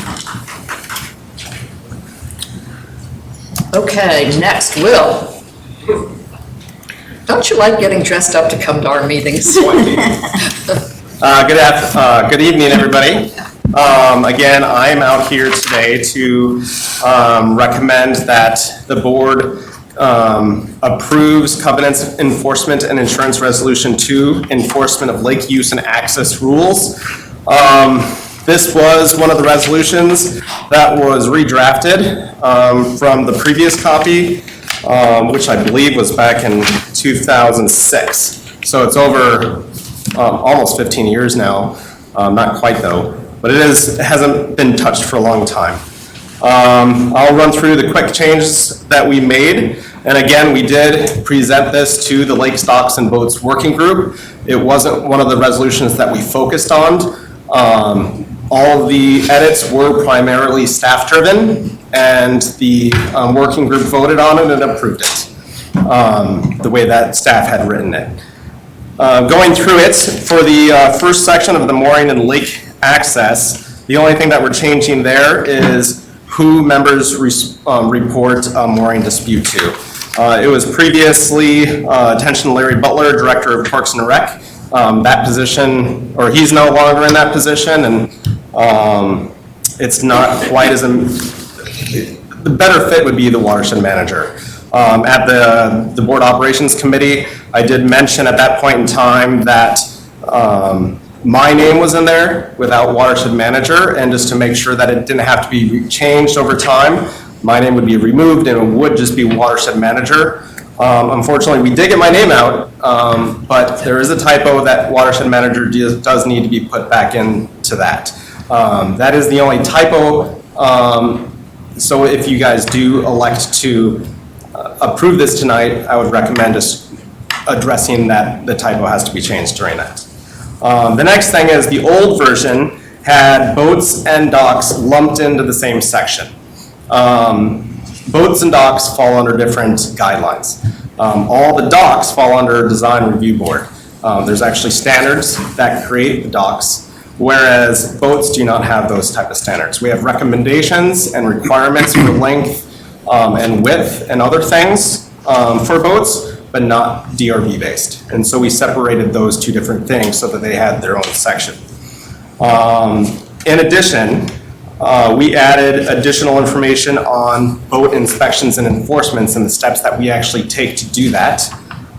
Okay, next, Will. Don't you like getting dressed up to come to our meetings? Good evening, everybody. Again, I am out here today to recommend that the board approves Covenants Enforcement and Insurance Resolution 2, Enforcement of Lake Use and Access Rules. This was one of the resolutions that was redrafted from the previous copy, which I believe was back in 2006. So it's over almost 15 years now, not quite though, but it hasn't been touched for a long time. I'll run through the quick changes that we made. And again, we did present this to the Lake Stocks and Boats Working Group. It wasn't one of the resolutions that we focused on. All of the edits were primarily staff-driven, and the working group voted on it and approved it, the way that staff had written it. Going through it, for the first section of the mooring and lake access, the only thing that we're changing there is who members report a mooring dispute to. It was previously attention to Larry Butler, Director of Parks and Rec. That position, or he's no longer in that position, and it's not quite as, the better fit would be the watershed manager. At the Board Operations Committee, I did mention at that point in time that my name was in there without watershed manager, and just to make sure that it didn't have to be changed over time, my name would be removed and it would just be watershed manager. Unfortunately, we did get my name out, but there is a typo that watershed manager does need to be put back into that. That is the only typo. So if you guys do elect to approve this tonight, I would recommend just addressing that the typo has to be changed during that. The next thing is the old version had boats and docks lumped into the same section. Boats and docks fall under different guidelines. All the docks fall under Design Review Board. There's actually standards that create the docks, whereas boats do not have those type of standards. We have recommendations and requirements for length and width and other things for boats, but not DRB based. And so we separated those two different things so that they had their own section. In addition, we added additional information on boat inspections and enforcements and the steps that we actually take to do that,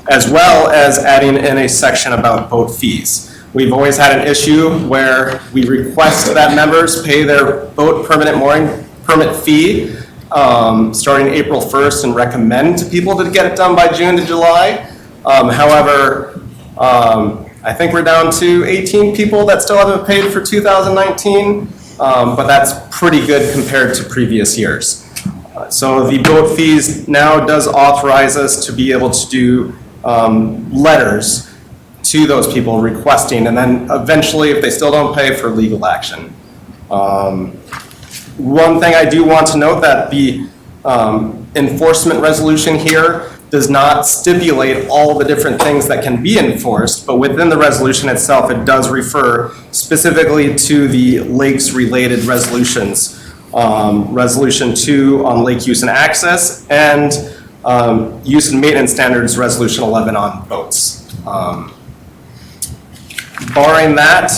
as well as adding in a section about boat fees. We've always had an issue where we request that members pay their boat permanent mooring permit fee starting April 1st and recommend to people to get it done by June to July. However, I think we're down to 18 people that still haven't paid for 2019, but that's pretty good compared to previous years. So the boat fees now does authorize us to be able to do letters to those people requesting, and then eventually, if they still don't pay, for legal action. One thing I do want to note that the enforcement resolution here does not stipulate all the different things that can be enforced, but within the resolution itself, it does refer specifically to the lakes-related resolutions. Resolution 2 on lake use and access, and use and maintenance standards, Resolution 11 on boats. Barring that,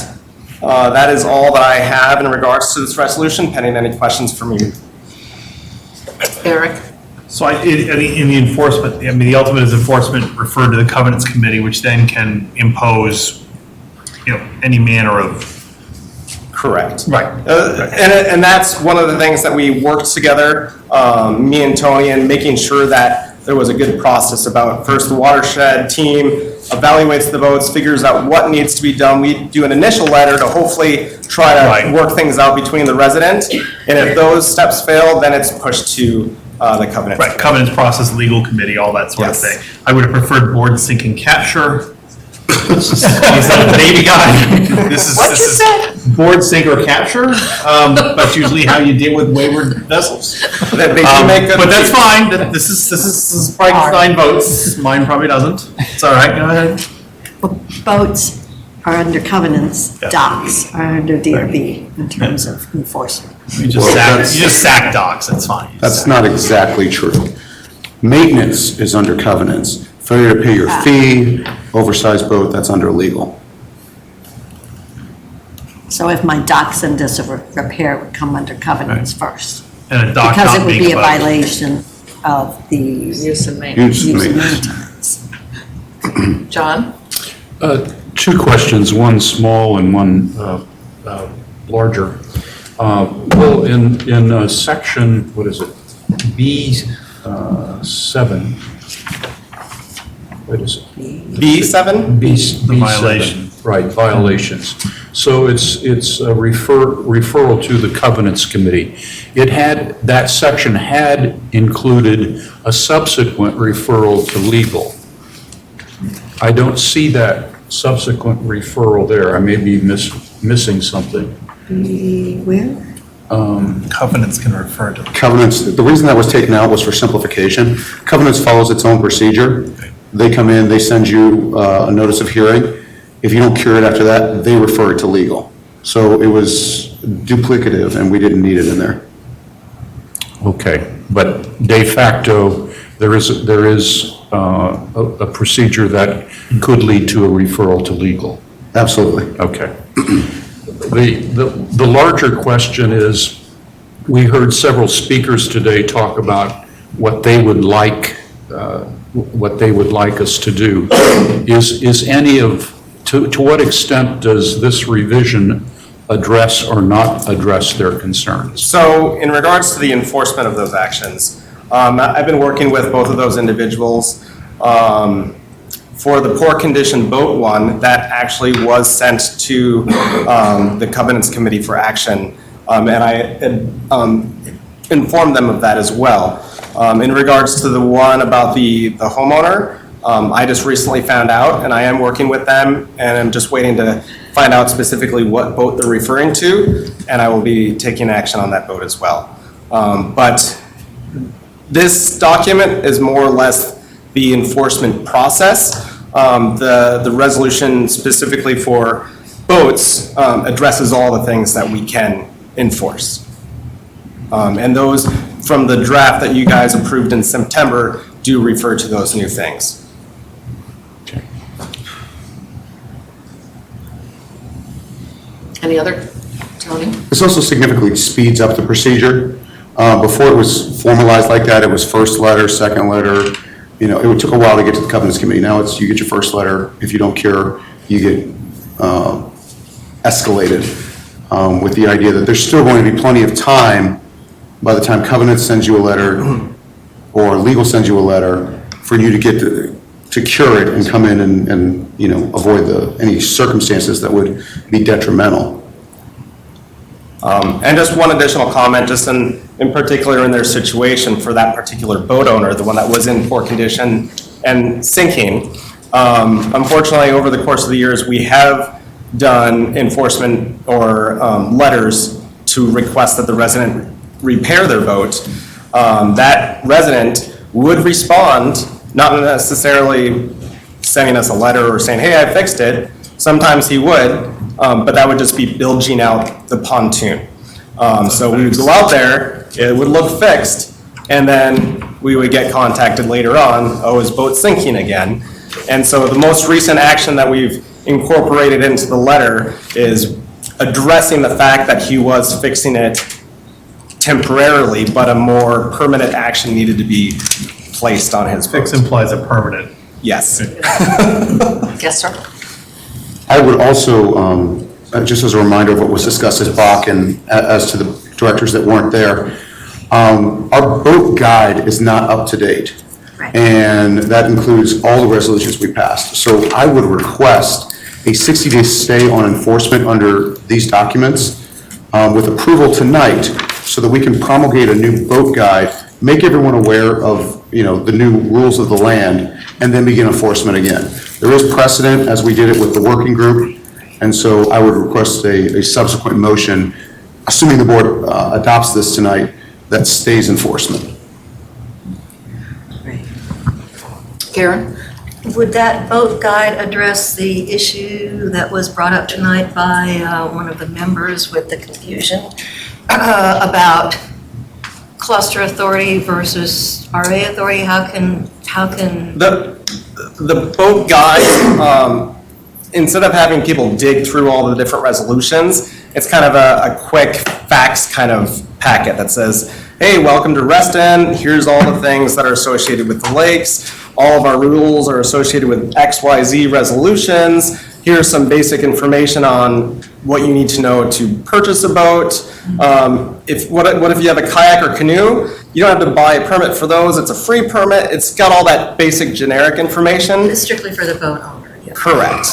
that is all that I have in regards to this resolution, pending any questions from you. Eric? So in the enforcement, I mean, the ultimate is enforcement referred to the covenants committee, which then can impose, any manner of. Correct. Right. And that's one of the things that we worked together, me and Tony, and making sure that there was a good process about first the watershed team evaluates the boats, figures out what needs to be done. We do an initial letter to hopefully try to work things out between the resident. And if those steps fail, then it's pushed to the covenant. Right, covenants process, legal committee, all that sort of thing. I would have preferred board sink and capture. He's a baby guy. This is board sink or capture, that's usually how you deal with wayward vessels. They do make good but that's fine. This is probably 9 votes. Mine probably doesn't. It's all right. Go ahead. Boats are under covenants, Yeah. docks are under DRB in terms of enforcement. You just sack docks. That's fine. That's not exactly true. Maintenance is under covenants. Failure to pay your fee, oversized boat, that's under legal. So if my docks in disrepair would come under covenants first. And a dock Because not it would being be a boat. violation of the Use and maintenance. Use and maintenance. John? 2 questions, one small and one larger. Well, in section, what is it, B7, what is it? B7? The violation. Right, violations. So it's a referral to the covenants committee. That section had included a subsequent referral to legal. I don't see that subsequent referral there. I may be missing something. Where? Covenants can refer to. Covenants, the reason that was taken out was for simplification. Covenants follows its own procedure. They come in, they send you a notice of hearing. If you don't cure it after that, they refer it to legal. So it was duplicative and we didn't need it in there. Okay, but de facto, there is a procedure that could lead to a referral to legal. Absolutely. Okay. The larger question is, we heard several speakers today talk about what they would like us to do. Is any of, to what extent does this revision address or not address their concerns? So in regards to the enforcement of those actions, I've been working with both of those individuals. For the poor condition boat one, that actually was sent to the covenants committee for action, and I informed them of that as well. In regards to the one about the homeowner, I just recently found out, and I am working with them, and I'm just waiting to find out specifically what boat they're referring to, and I will be taking action on that boat as well. But this document is more or less the enforcement process. The resolution specifically for boats addresses all the things that we can enforce. And those from the draft that you guys approved in September do refer to those new things. Any other? Tony? This also significantly speeds up the procedure. Before it was formalized like that, it was first letter, second letter. You know, it took a while to get to the covenants committee. Now it's, you get your first letter. If you don't cure, you get escalated with the idea that there's still going to be plenty of time by the time covenants sends you a letter or legal sends you a letter for you to get to cure it and come in and you know, avoid any circumstances that would be detrimental. And just one additional comment, just in particular in their situation for that particular boat owner, the one that was in poor condition and sinking. Unfortunately, over the course of the years, we have done enforcement or letters to request that the resident repair their boat. That resident would respond, not necessarily sending us a letter or saying, hey, I fixed it. Sometimes he would, but that would just be bilging out the pontoon. So we would go out there, it would look fixed, and then we would get contacted later on, oh, his boat's sinking again. And so the most recent action that we've incorporated into the letter is addressing the fact that he was fixing it temporarily, but a more permanent action needed to be placed on his boat. Fix implies a permanent. Yes. Yes, sir. I would also, just as a reminder of what was discussed at Bach and as to the directors that weren't there, our boat guide is not up to date. And that includes all the resolutions we passed. So I would request a 60-day stay on enforcement under these documents with approval tonight so that we can promulgate a new boat guide, make everyone aware of, you know, the new rules of the land, and then begin enforcement again. There is precedent, as we did it with the working group, and so I would request a subsequent motion, assuming the board adopts this tonight, that stays enforcement. Karen? Would that boat guide address the issue that was brought up tonight by one of the members with the confusion about cluster authority versus RA authority? How can The boat guide, instead of having people dig through all the different resolutions, it's kind of a quick facts kind of packet that says, hey, welcome to Reston, here's all the things that are associated with the lakes, all of our rules are associated with XYZ resolutions, here's some basic information on what you need to know to purchase a boat. What if you have a kayak or canoe? You don't have to buy a permit for those, it's a free permit, it's got all that basic generic information. It's strictly for the boat owner? Yeah. Correct.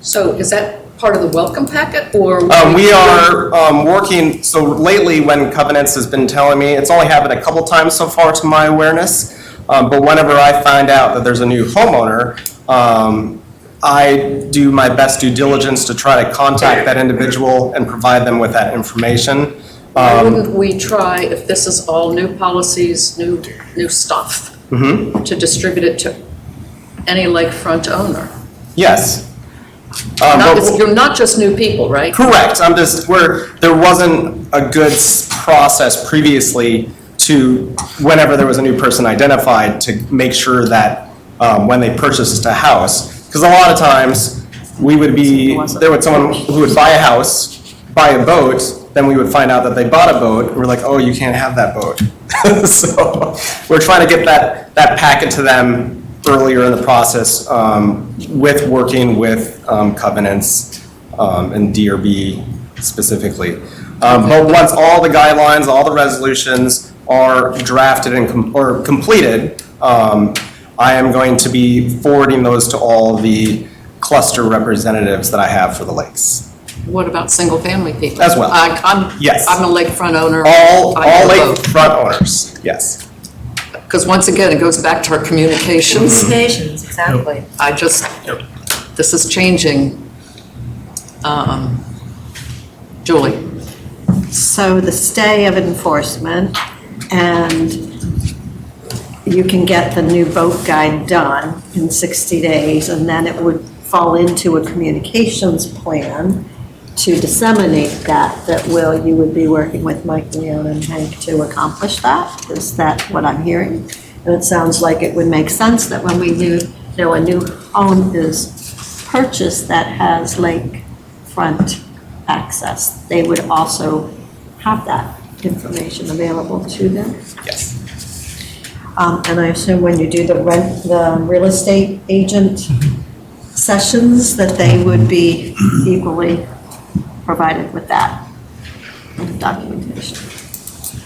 So is that part of the welcome packet, or? We are working, so lately when Covenants has been telling me, it's only happened a couple times so far to my awareness, but whenever I find out that there's a new homeowner, I do my best due diligence to try to contact that individual and provide them with that information. Why wouldn't we try, if this is all new policies, new stuff, to distribute it to any lakefront owner? Yes. You're not just new people, right? Correct. There wasn't a good process previously to, whenever there was a new person identified, to make sure that when they purchased a house, because a lot of times there would someone who would buy a house, buy a boat, then we would find out that they bought a boat, and we're like, oh, you can't have that boat. So we're trying to get that packet to them earlier in the process with working with Covenants and DRB specifically. But once all the guidelines, all the resolutions are drafted and or completed, I am going to be forwarding those to all the cluster representatives that I have for the lakes. What about single-family people? As well. Yes. I'm a lakefront owner. All lakefront owners, yes. Because once again, it goes back to our communications. Communications, exactly. I just, this is changing. Julie? So the stay of enforcement, and you can get the new boat guide done in 60 days, and then it would fall into a communications plan to disseminate that you would be working with Mike, Leon, and Hank to accomplish that. Is that what I'm hearing? And it sounds like it would make sense that when we know a new home is purchased that has lakefront access, they would also have that information available to them. Yes. And I assume when you do the real estate agent sessions, that they would be equally provided with that documentation.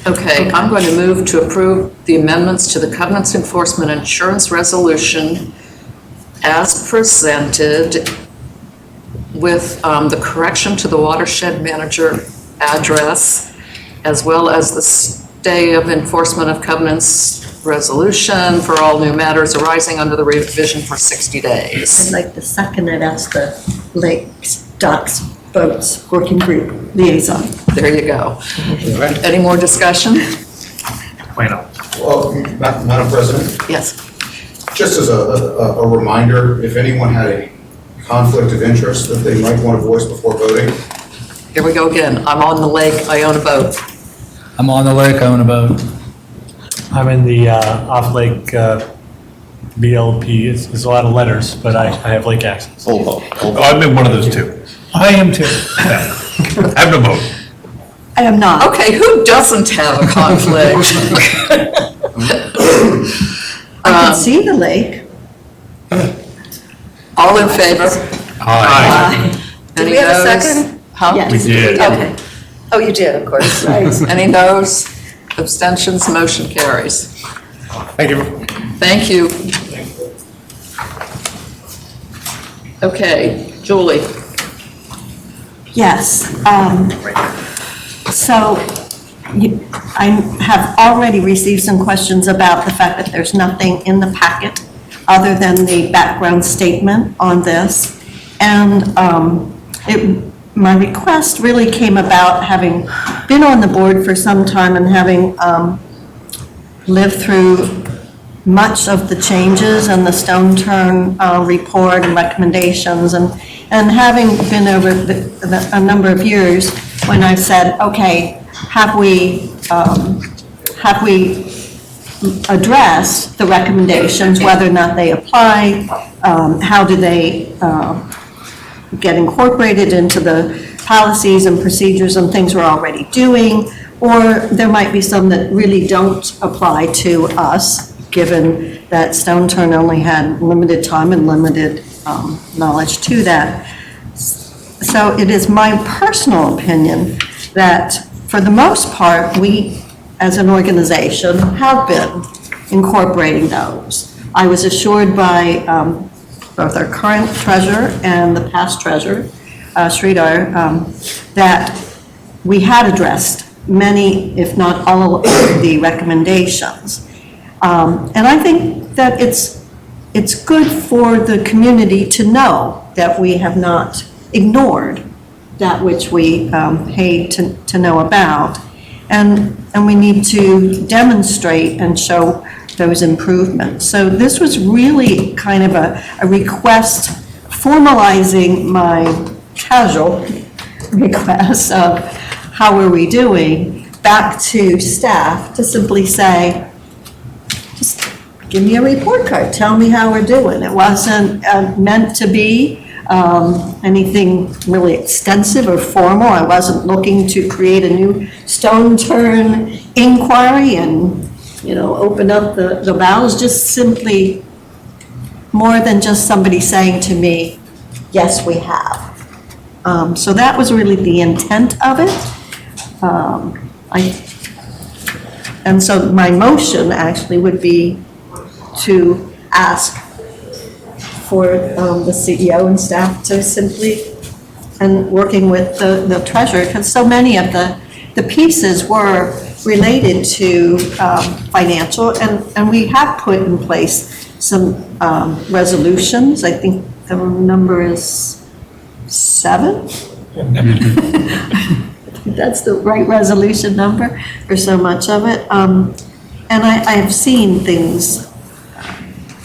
Okay, I'm going to move to approve the amendments to the Covenants Enforcement Insurance Resolution as presented with the correction to the watershed manager address, as well as the stay of enforcement of covenants resolution for all new matters arising under the revision for 60 days. I'd like to second it as the Lakes, Docks, Boats Working Group Liaison. There you go. Any more discussion? Plano. Well, Madam President, Yes. just as a reminder, if anyone had a conflict of interest that they might want to voice before voting. Here we go again. I'm on the lake, I own a boat. I'm on the lake, I own a boat. I'm in the off-lake BLP. It's a lot of letters, but I have lake access. I'm in one of those two. I am too. I have no vote. I am not. Okay, who doesn't have a conflict? I can see the lake. All in favor? Aye. Did Any we have a noes? second? Huh? Yes. We did. Okay. Oh, you did, of course, right. Any noes? Abstentions? Motion carries. Thank you. Thank you. Okay, Julie. Yes. So I have already received some questions about the fact that there's nothing in the packet other than the background statement on this. And my request really came about having been on the board for some time and having lived through much of the changes and the Stone Turn report and recommendations, and having been over a number of years when I've said, okay, have we addressed the recommendations, whether or not they apply, how do they get incorporated into the policies and procedures and things we're already doing, or there might be some that really don't apply to us, given that Stone Turn only had limited time and limited knowledge to that. So it is my personal opinion that for the most part, we as an organization have been incorporating those. I was assured by both our current treasurer and the past treasurer, Sridhar, that we had addressed many, if not all, of the recommendations. And I think that it's good for the community to know that we have not ignored that which we paid to know about. And we need to demonstrate and show those improvements. So this was really kind of a request formalizing my casual request of how are we doing back to staff to simply say, just give me a report card, tell me how we're doing. It wasn't meant to be anything really extensive or formal. I wasn't looking to create a new Stone Turn inquiry and, open up the valves, just simply more than just somebody saying to me, yes, we have. So that was really the intent of it. And so my motion actually would be to ask for the CEO and staff to simply, and working with the treasurer, because so many of the pieces were related to financial, and we have put in place some resolutions. I think the number is 7. That's the right resolution number for so much of it. And I have seen things,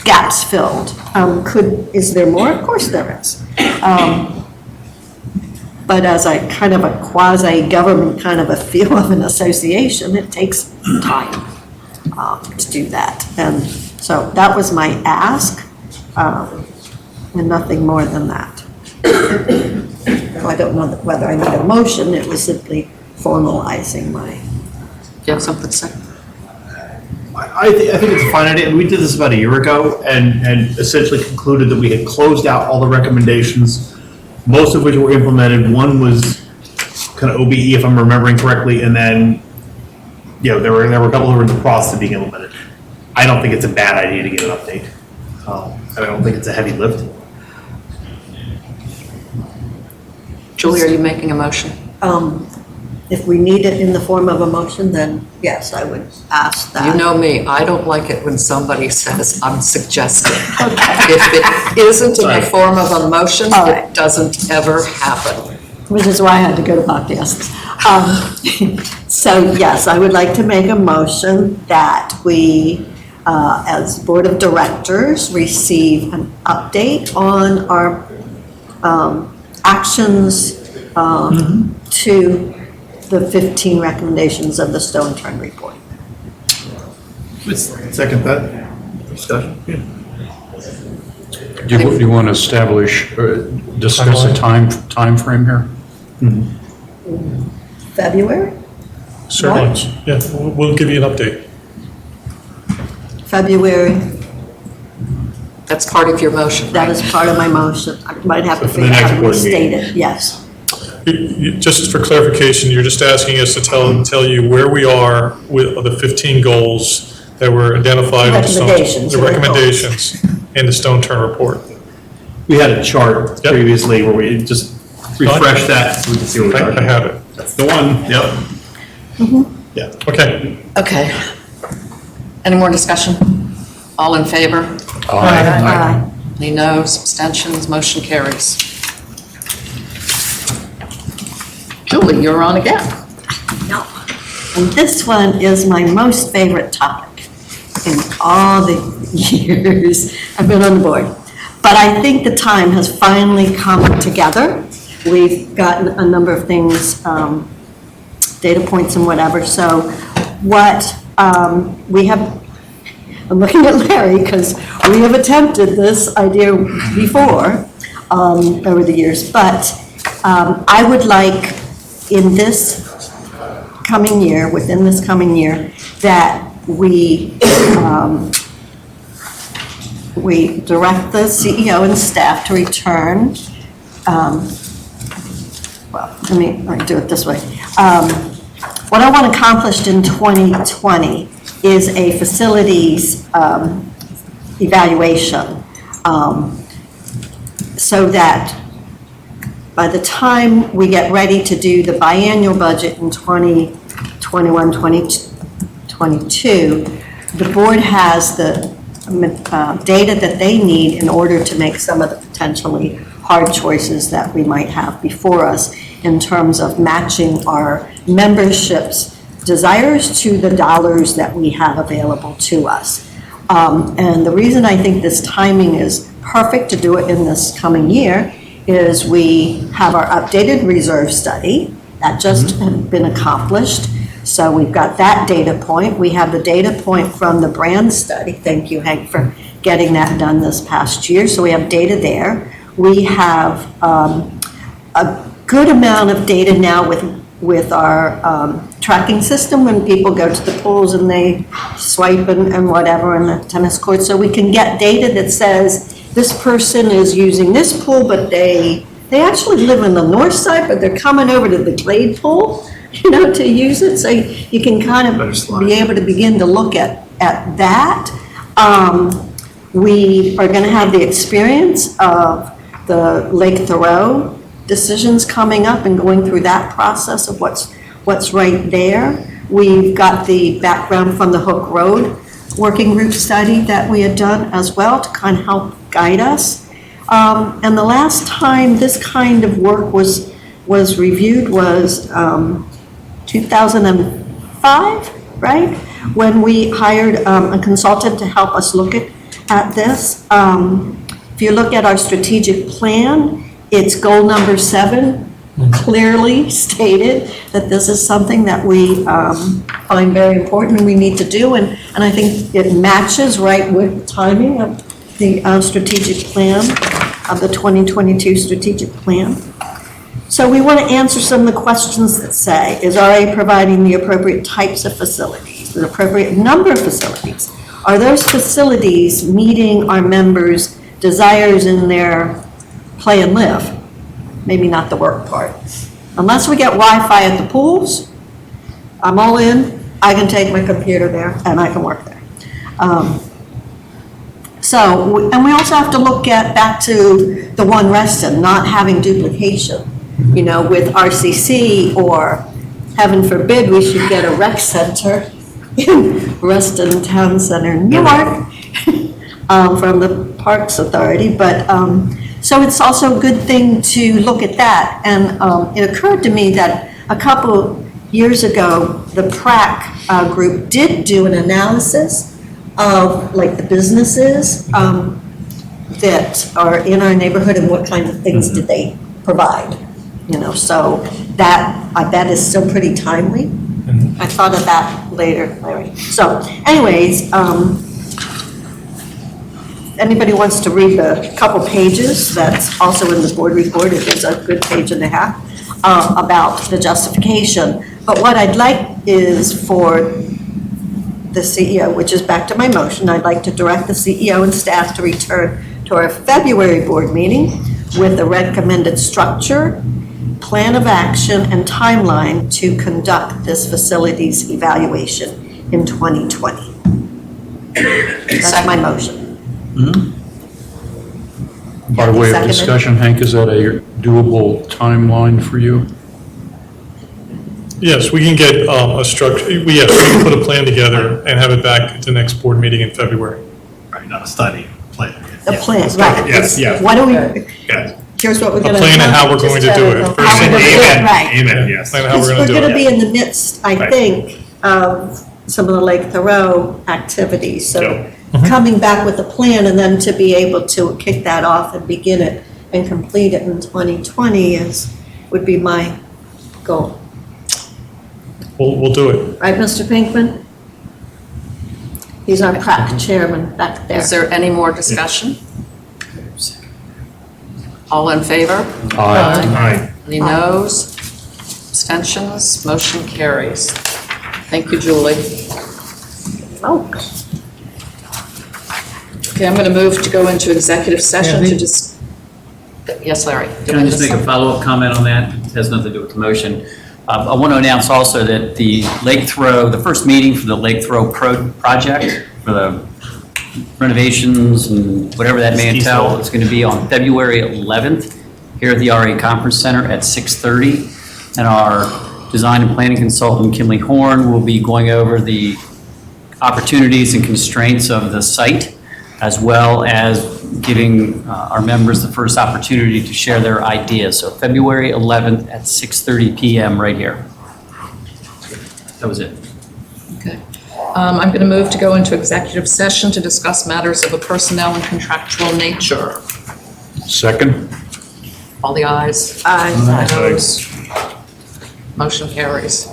gaps filled. Is there more? Of course there is. But as a kind of a quasi-government kind of a feel of an association, it takes time to do that. And so that was my ask, and nothing more than that. I don't know whether I need a motion, it was simply formalizing my. Do you have something to say? I think it's a fine idea, and we did this about a year ago, and essentially concluded that we had closed out all the recommendations, most of which were implemented. One was kind of OBE, if I'm remembering correctly, and then, there were a couple who were in the process of being implemented. I don't think it's a bad idea to get an update. I don't think it's a heavy lift. Julie, are you making a motion? If we need it in the form of a motion, then yes, I would ask that. You know me, I don't like it when somebody says, I'm suggesting. If it isn't in the form of a motion, it doesn't ever happen. Which is why I had to go to podcasts. So yes, I would like to make a motion that we, as Board of Directors, receive an update on our actions to the 15 recommendations of the Stone Turn Report. Second that. Discussion? Do you want to establish, discuss a time frame here? February? Certainly, yeah, we'll give you an update. February, That's part of your motion, that right? is part of my motion. I might have to So for the figure out next how to board restate meeting. it, yes. Just for clarification, you're just asking us to tell you where we are with the 15 goals that were identified in the recommendations in the Stone Turn Report. We had a chart previously where we just refreshed that so we can see what we're talking I have about. it. That's the one, yep. Yeah. Okay. Okay. Any more discussion? All in favor? Aye. Any noes, abstentions, motion carries. Julie, you're on again. No. And this one is my most favorite topic in all the years I've been on the board. But I think the time has finally come together. We've gotten a number of things, data points and whatever. So what we have, I'm looking at Larry because we have attempted this idea before over the years. But I would like in this coming year, within this coming year, that we direct the CEO and staff to return, well, let me do it this way. What I want accomplished in 2020 is a facilities evaluation, so that by the time we get ready to do the biannual budget in 2021, 2022, the board has the data that they need in order to make some of the potentially hard choices that we might have before us in terms of matching our membership's desires to the dollars that we have available to us. And the reason I think this timing is perfect to do it in this coming year is we have our updated reserve study that just had been accomplished. So we've got that data point. We have the data point from the brand study. Thank you, Hank, for getting that done this past year. So we have data there. We have a good amount of data now with our tracking system when people go to the pools and they swipe and whatever in the tennis court. So we can get data that says this person is using this pool, but they actually live on the north side, but they're coming over to the Glade pool, to use it. So you can kind of be able to begin to look at that. We are going to have the experience of the Lake Thoreau decisions coming up and going through that process of what's right there. We've got the background from the Hook Road working group study that we had done as well to kind of help guide us. And the last time this kind of work was reviewed was 2005, right? When we hired a consultant to help us look at this. If you look at our strategic plan, it's goal number 7 clearly stated that this is something that we find very important and we need to do. And I think it matches right with the timing of the strategic plan, of the 2022 strategic plan. So we want to answer some of the questions that say, is RA providing the appropriate types of facilities, the appropriate number of facilities? Are those facilities meeting our members' desires in their play and live? Maybe not the work part. Unless we get Wi-Fi at the pools, I'm all in. I can take my computer there and I can work there. And we also have to look back to the one Reston, not having duplication, you know, with RCC, or heaven forbid, we should get a rec center in Reston Town Center, Newark, from the Parks Authority. But so it's also a good thing to look at that. And it occurred to me that a couple years ago, the PRAC group did do an analysis of like the businesses that are in our neighborhood and what kind of things did they provide. You know, so that is still pretty timely. I thought of that later, Larry. So anyways, anybody wants to read the couple pages that's also in the board report, it is a good page and a half, about the justification. But what I'd like is for the CEO, which is back to my motion, I'd like to direct the CEO and staff to return to our February board meeting with the recommended structure, plan of action, and timeline to conduct this facilities evaluation in 2020. That's my motion. By way of Seconded. discussion, Hank, is that a doable timeline for you? Yes, we can get a structure, yes, we can put a plan together and have it back at the next board meeting in February. Right, not a study, plan. The plan, right. Yes, yes. Why don't we, Yes. here's what we're A going to. plan and how we're going to do it. How First we're thing, gonna do it, Amen, right. amen, yes. Plan how we're Because going to we're do going to it. be in the midst, I Right. think, of some of the Lake Thoreau activities. So Yep. coming back with a plan and then to be able to kick that off and begin it and complete it in 2020 would be my goal. We'll do it. Right, Mr. Pinkman? He's our PRAC chairman back there. Is there any more discussion? All in favor? Aye. Any noes? Abstentions? Motion carries. Thank you, Julie. Oh, Okay, I'm going to move to go into executive session to just, yes, Larry. Can I just make a follow-up comment on that? It has nothing to do with the motion. I want to announce also that the first meeting for the Lake Thoreau project, for the renovations and whatever that may entail, is going to be on February 11th here at the RA Conference Center at 6:30. And our design and planning consultant, Kimley Horn, will be going over the opportunities and constraints of the site, as well as giving our members the first opportunity to share their ideas. So February 11th at 6:30 PM right here. That was it. Okay. I'm going to move to go into executive session to discuss matters of a personnel and contractual nature. Second? All the ayes? Aye. Noes? Motion carries.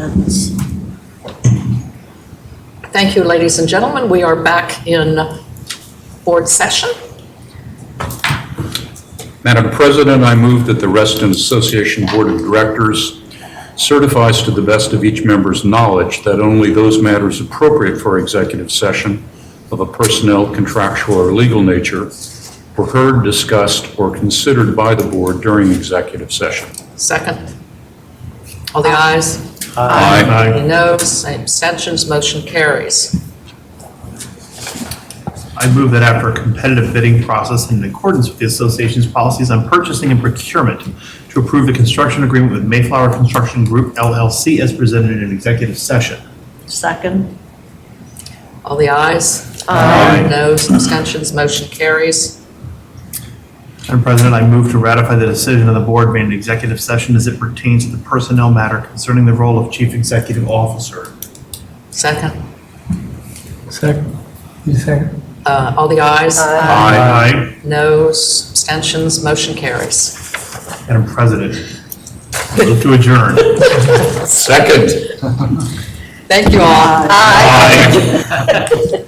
comments. Thank you, ladies and gentlemen. We are back in board session. Madam President, I move that the Reston Association Board of Directors certifies to the best of each member's knowledge that only those matters appropriate for executive session of a personnel, contractual, or legal nature were heard, discussed, or considered by the board during executive session. Second. All the ayes? Aye. Any noes? Any abstentions? Motion carries. I move that after a competitive bidding process and in accordance with the association's policies on purchasing and procurement, to approve the construction agreement with Mayflower Construction Group LLC as presented in an executive session. Second. All the ayes? Aye. Noes? Abstentions? Motion carries. Madam President, I move to ratify the decision of the board made in executive session as it pertains to the personnel matter concerning the role of Chief Executive Officer. Second. Second. You second? All the ayes? Aye. Noes? Abstentions? Motion carries. Madam President, I move to adjourn. Second. Thank you all. Aye.